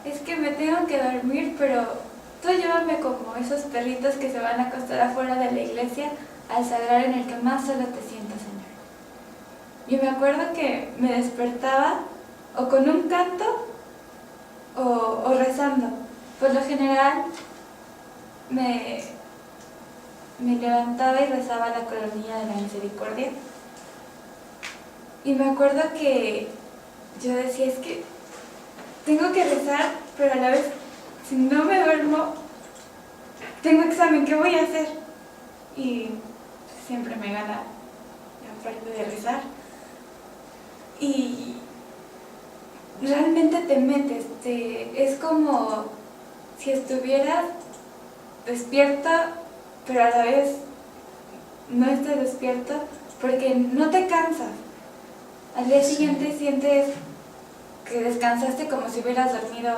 es que me tengo que dormir, pero tú llévame como esos perritos que se van a acostar afuera de la iglesia al sagrario en el que más solo te sientas, Señor. Y me acuerdo que me despertaba o con un canto o rezando. Por lo general me levantaba y rezaba la coronilla de la misericordia. Y me acuerdo que yo decía, es que tengo que rezar, pero a la vez, si no me duermo, tengo examen, ¿qué voy a hacer? Y siempre me gana la parte de rezar. Y realmente te metes, es como si estuvieras despierta, pero a la vez no estés despierto, porque no te cansas. Al día siguiente sientes que descansaste como si hubieras dormido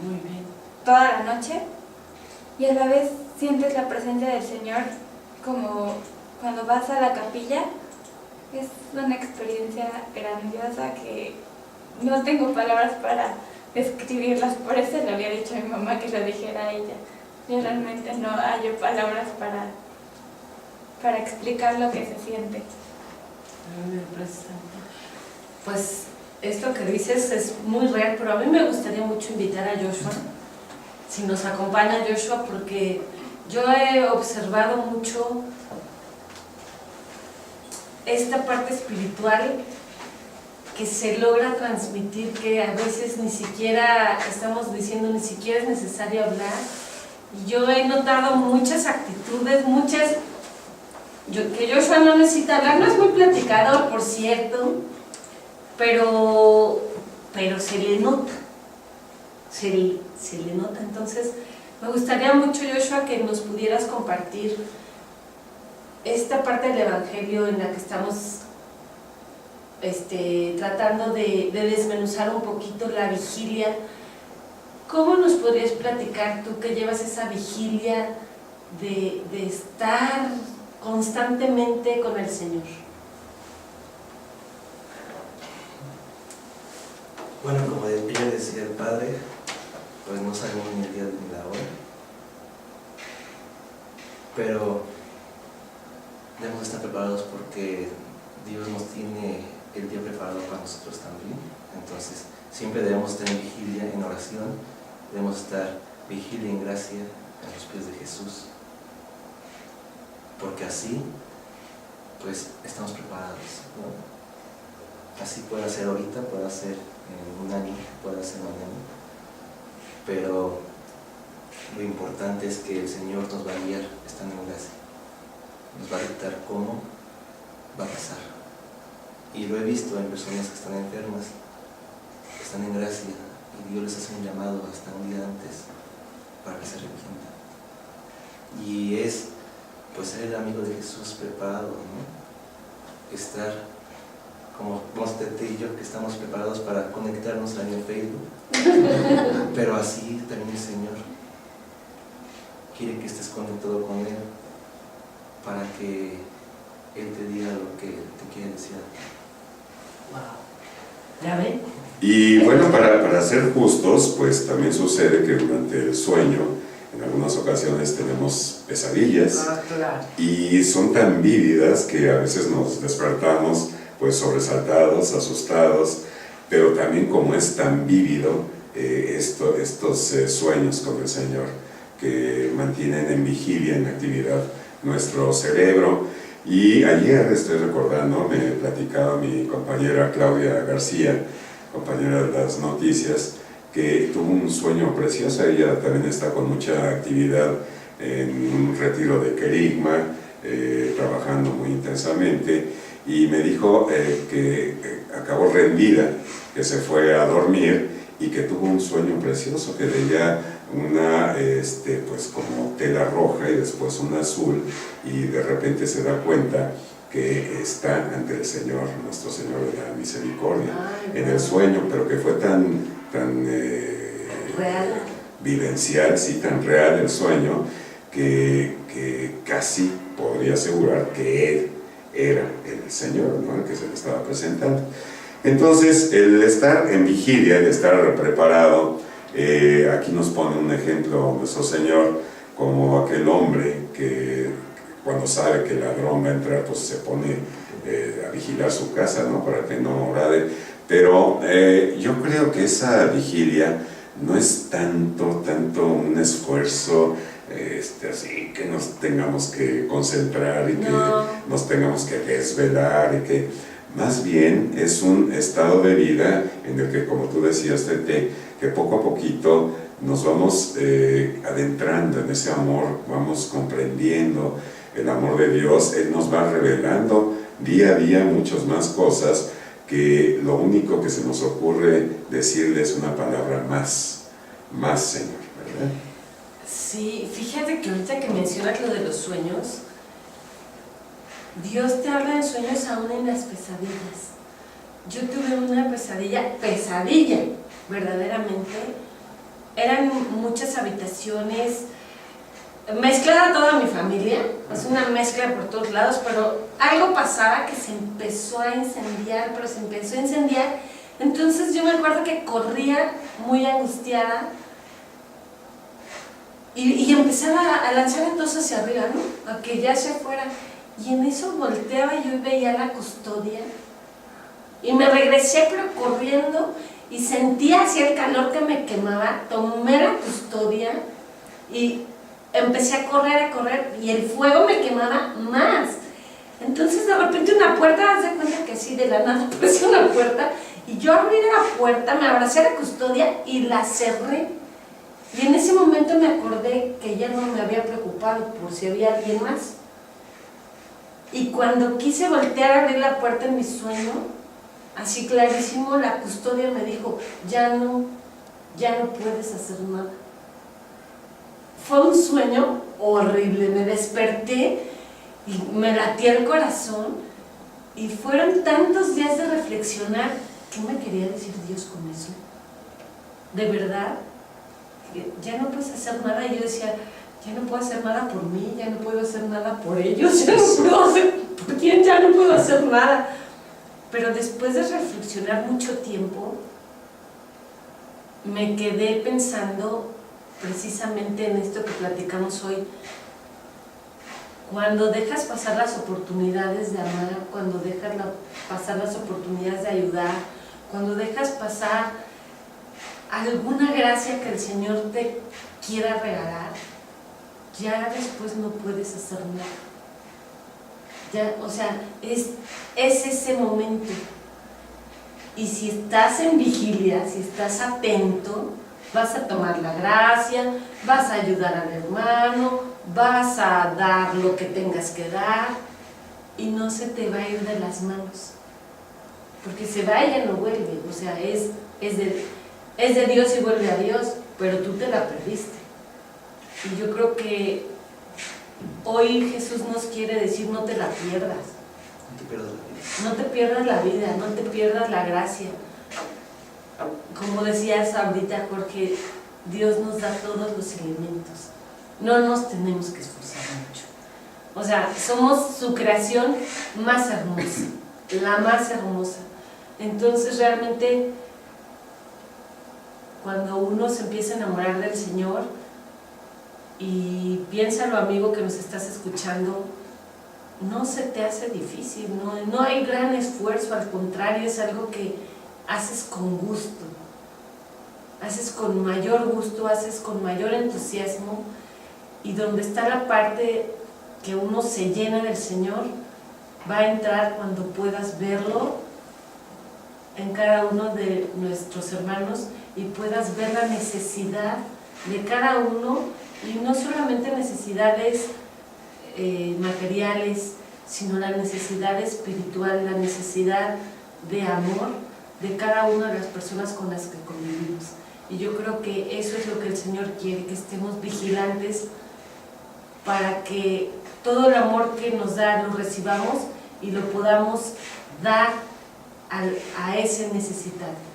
Muy bien. toda la noche, y a la vez sientes la presencia del Señor como cuando vas a la capilla. Es una experiencia grandiosa que no tengo palabras para describirlas, por eso le había dicho a mi mamá que lo dijera a ella. Yo realmente no hallo palabras para explicar lo que se siente. Pues esto que dices es muy real, pero a mí me gustaría mucho invitar a Joshua, si nos acompaña Joshua, porque yo he observado mucho esta parte espiritual que se logra transmitir, que a veces ni siquiera estamos diciendo, ni siquiera es necesario hablar. Y yo he notado muchas actitudes, que Joshua no necesita hablar, no es muy platicador, por cierto, pero se le nota, se le nota. Entonces me gustaría mucho, Joshua, que nos pudieras compartir esta parte del Evangelio en la que estamos tratando de desmenuzar un poquito la vigilia. ¿Cómo nos podrías platicar tú que llevas esa vigilia de estar constantemente con el Señor? Bueno, como ella decía el Padre, pues no sabemos ni el día ni la hora, pero debemos estar preparados porque Dios nos tiene el día preparado para nosotros también. Entonces siempre debemos estar en vigilia, en oración, debemos estar vigilia en gracia en los pies de Jesús, porque así pues estamos preparados, ¿no? Así puede ser ahorita, puede ser en un año, puede ser mañana, pero lo importante es que el Señor nos va a guiar estando en gracia, nos va a dictar cómo va a pasar. Y lo he visto en personas que están enfermas, que están en gracia, y Dios les hace un llamado hasta un día antes para que se arrepientan. Y es pues ser el amigo de Jesús preparado, ¿no? Estar como Monstete y yo, que estamos preparados para conectarnos en el Facebook, pero así también el Señor quiere que estés conectado con Él para que Él te diga lo que te quiere decir. Wow. ¿Ya ven? Y bueno, para ser justos, pues también sucede que durante el sueño, en algunas ocasiones tenemos pesadillas, Claro. y son tan vívidas que a veces nos despertamos pues sobresaltados, asustados, pero también como es tan vívido estos sueños con el Señor, que mantienen en vigilia, en actividad nuestro cerebro. Y ayer, estoy recordando, me platicaba mi compañera Claudia García, compañera de las noticias, que tuvo un sueño precioso. Ella también está con mucha actividad en un retiro de querigma, trabajando muy intensamente, y me dijo que acabó rendida, que se fue a dormir y que tuvo un sueño precioso, que veía una pues como tela roja y después una azul, y de repente se da cuenta que está ante el Señor, nuestro Señor de la Misericordia, en el sueño, pero que fue tan real, vivencial, sí, tan real el sueño, que casi podría asegurar que Él era el Señor, ¿no?, el que se le estaba presentando. Entonces, el estar en vigilia, el estar preparado, aquí nos pone un ejemplo nuestro Señor, como aquel hombre que cuando sabe que el ladrón va a entrar, pues se pone a vigilar su casa, ¿no?, para que no orade. Pero yo creo que esa vigilia no es tanto un esfuerzo así que nos tengamos que concentrar y que nos tengamos que desvelar, y que más bien es un estado de vida en el que, como tú decías, Tete, que poco a poquito nos vamos adentrando en ese amor, vamos comprendiendo el amor de Dios. Él nos va revelando día a día muchas más cosas, que lo único que se nos ocurre decirle es una palabra más, Señor, ¿verdad? Sí, fíjate que ahorita que mencionas lo de los sueños, Dios te habla de sueños aún en las pesadillas. Yo tuve una pesadilla, verdaderamente. Eran muchas habitaciones, mezclada a toda mi familia, es una mezcla por todos lados, pero algo pasaba que se empezó a incendiar, pero se empezó a incendiar. Entonces yo me acuerdo que corría muy angustiada y empezaba a lanzar entonces hacia arriba, ¿no? A que ya se fuera. Y en eso volteaba y yo veía la custodia y me regresé pero corriendo y sentía así el calor que me quemaba. Tomé la custodia y empecé a correr y el fuego me quemaba más. Entonces de repente una puerta, haz de cuenta que así de la nada apareció una puerta y yo abrí la puerta, me abracé a la custodia y la cerré. Y en ese momento me acordé que ya no me había preocupado por si había alguien más. Y cuando quise voltear a abrir la puerta en mi sueño, así clarísimo, la custodia me dijo, ya no puedes hacer nada. Fue un sueño horrible, me desperté y me latía el corazón y fueron tantos días de reflexionar. ¿Qué me quería decir Dios con eso? De verdad, ya no puedes hacer nada. Y yo decía, ya no puedo hacer nada por mí, ya no puedo hacer nada por ellos, ya no puedo hacer por quién, ya no puedo hacer nada. Pero después de reflexionar mucho tiempo, me quedé pensando precisamente en esto que platicamos hoy. Cuando dejas pasar las oportunidades de amar, cuando dejas pasar las oportunidades de ayudar, cuando dejas pasar alguna gracia que el Señor te quiera regalar, ya después no puedes hacer nada. Ya, o sea, es ese momento. Y si estás en vigilia, si estás atento, vas a tomar la gracia, vas a ayudar al hermano, vas a dar lo que tengas que dar y no se te va a ir de las manos. Porque se va y ya no vuelve. O sea, es de Dios y vuelve a Dios, pero tú te la perdiste. Y yo creo que hoy Jesús nos quiere decir, no te la pierdas. No te pierdas la vida. No te pierdas la vida, no te pierdas la gracia. Como decías ahorita, Jorge, Dios nos da todos los elementos. No nos tenemos que esforzar mucho. O sea, somos su creación más hermosa, la más hermosa. Entonces realmente, cuando uno se empieza a enamorar del Señor, y piénsalo, amigo, que nos estás escuchando, no se te hace difícil, no hay gran esfuerzo, al contrario, es algo que haces con gusto, haces con mayor gusto, haces con mayor entusiasmo, y donde está la parte que uno se llena del Señor, va a entrar cuando puedas verlo en cada uno de nuestros hermanos y puedas ver la necesidad de cada uno. Y no solamente necesidades materiales, sino la necesidad espiritual, la necesidad de amor de cada una de las personas con las que convivimos. Y yo creo que eso es lo que el Señor quiere, que estemos vigilantes para que todo el amor que nos da lo recibamos y lo podamos dar a ese necesitado.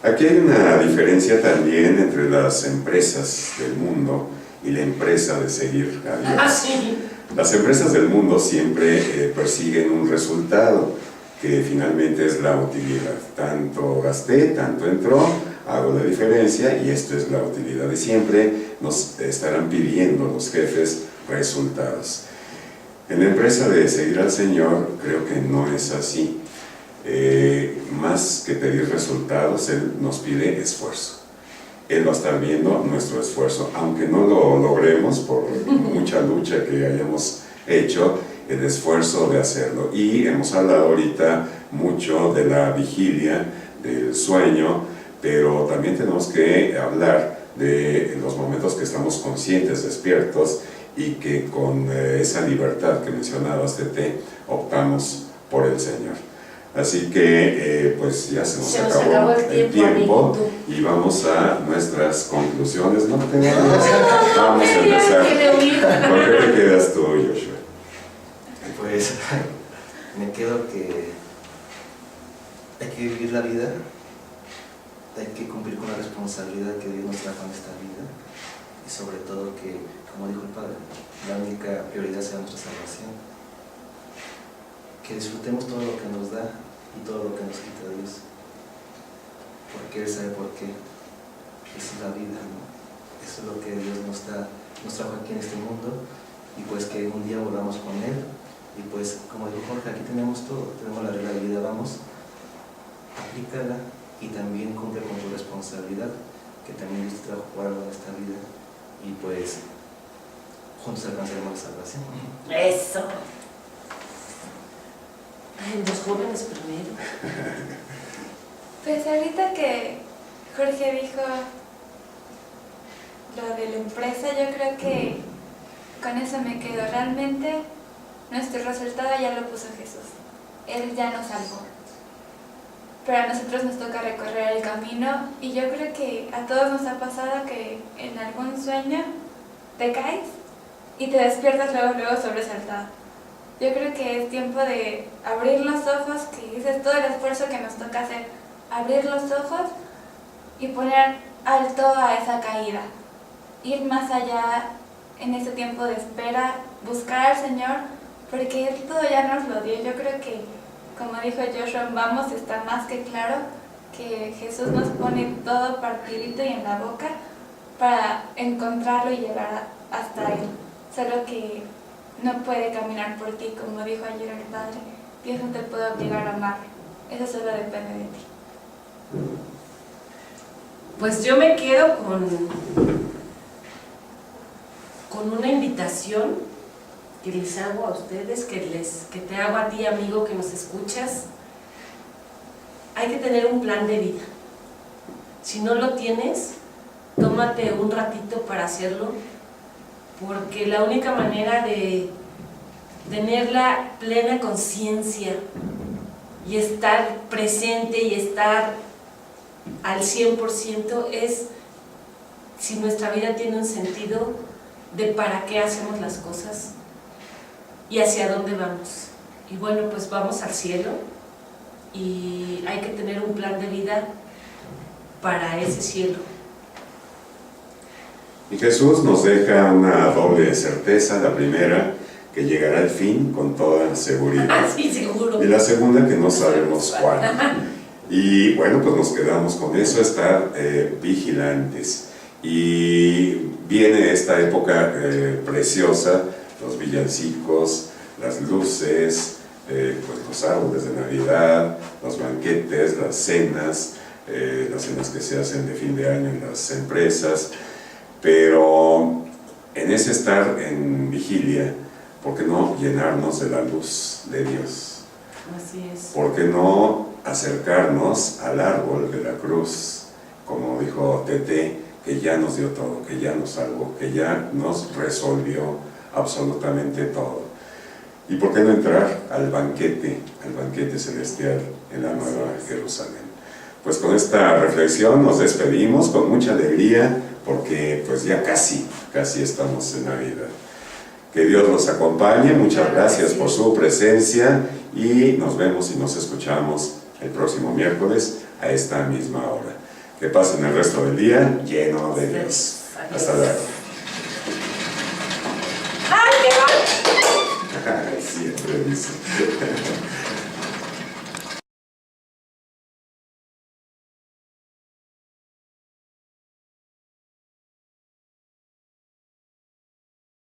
Aquí hay una diferencia también entre las empresas del mundo y la empresa de seguir a Dios. Ah, sí. Las empresas del mundo siempre persiguen un resultado que finalmente es la utilidad. Tanto gasté, tanto entró, hago la diferencia y esto es la utilidad. Y siempre nos estarán pidiendo los jefes resultados. En la empresa de seguir al Señor creo que no es así. Más que pedir resultados, Él nos pide esfuerzo. Él va a estar viendo nuestro esfuerzo, aunque no lo logremos por mucha lucha que hayamos hecho, el esfuerzo de hacerlo. Y hemos hablado ahorita mucho de la vigilia, del sueño, pero también tenemos que hablar de los momentos que estamos conscientes, despiertos, y que con esa libertad que mencionabas, Tete, optamos por el Señor. Así que pues ya se nos acabó el tiempo y vamos a nuestras conclusiones. ¿No te vamos a empezar. ¿Por qué te quedas tú, Joshua? Pues me quedo que hay que vivir la vida, hay que cumplir con la responsabilidad que Dios nos trajo en esta vida y sobre todo que, como dijo el Padre, la única prioridad sea nuestra salvación. Que disfrutemos todo lo que nos da y todo lo que nos quita Dios, porque Él sabe por qué. Esa es la vida, ¿no? Eso es lo que Dios nos trajo aquí en este mundo, y pues que un día volvamos con Él. Y pues, como dijo Jorge, aquí tenemos todo, tenemos la regla de vida, vamos, aplícala y también cumple con tu responsabilidad, que también Dios te trajo por algo en esta vida, y pues juntos alcanzaremos la salvación. Eso. Ay, los jóvenes primero. Pues ahorita que Jorge dijo lo de la empresa, yo creo que con eso me quedo. Realmente nuestro resultado ya lo puso Jesús. Él ya nos salvó. Pero a nosotros nos toca recorrer el camino, y yo creo que a todos nos ha pasado que en algún sueño te caes y te despiertas luego sobresaltado. Yo creo que es tiempo de abrir los ojos, que ese es todo el esfuerzo que nos toca hacer, abrir los ojos y poner alto a esa caída, ir más allá en ese tiempo de espera, buscar al Señor, porque Él todo ya nos lo dio. Yo creo que, como dijo Joshua, vamos, está más que claro que Jesús nos pone todo partidito y en la boca para encontrarlo y llegar hasta Él. Solo que no puede caminar por ti, como dijo ayer el Padre. Dios no te puede obligar a amar. Eso solo depende de ti. Pues yo me quedo con una invitación que les hago a ustedes, que te hago a ti, amigo, que nos escuchas. Hay que tener un plan de vida. Si no lo tienes, tómate un ratito para hacerlo, porque la única manera de tener la plena conciencia y estar presente y estar al 100% es si nuestra vida tiene un sentido de para qué hacemos las cosas y hacia dónde vamos. Y bueno, pues vamos al cielo y hay que tener un plan de vida para ese cielo. Y Jesús nos deja una doble certeza. La primera, que llegará el fin con toda seguridad. Sí, seguro. Y la segunda, que no sabemos cuál. Y bueno, pues nos quedamos con eso, estar vigilantes. Y viene esta época preciosa, los villancicos, las luces, pues los árboles de Navidad, los banquetes, las cenas que se hacen de fin de año en las empresas. Pero en ese estar en vigilia, ¿por qué no llenarnos de la luz de Dios? Así es. ¿Por qué no acercarnos al árbol de la cruz, como dijo Tete, que ya nos dio todo, que ya nos salvó, que ya nos resolvió absolutamente todo? ¿Y por qué no entrar al banquete celestial en la Nueva Jerusalén? Pues con esta reflexión nos despedimos con mucha alegría, porque pues ya casi estamos en Navidad. Que Dios los acompañe, muchas gracias por su presencia y nos vemos y nos escuchamos el próximo miércoles a esta misma hora. Que pasen el resto del día lleno de Dios. Hasta luego. ¡Ay, qué va! Siempre dice.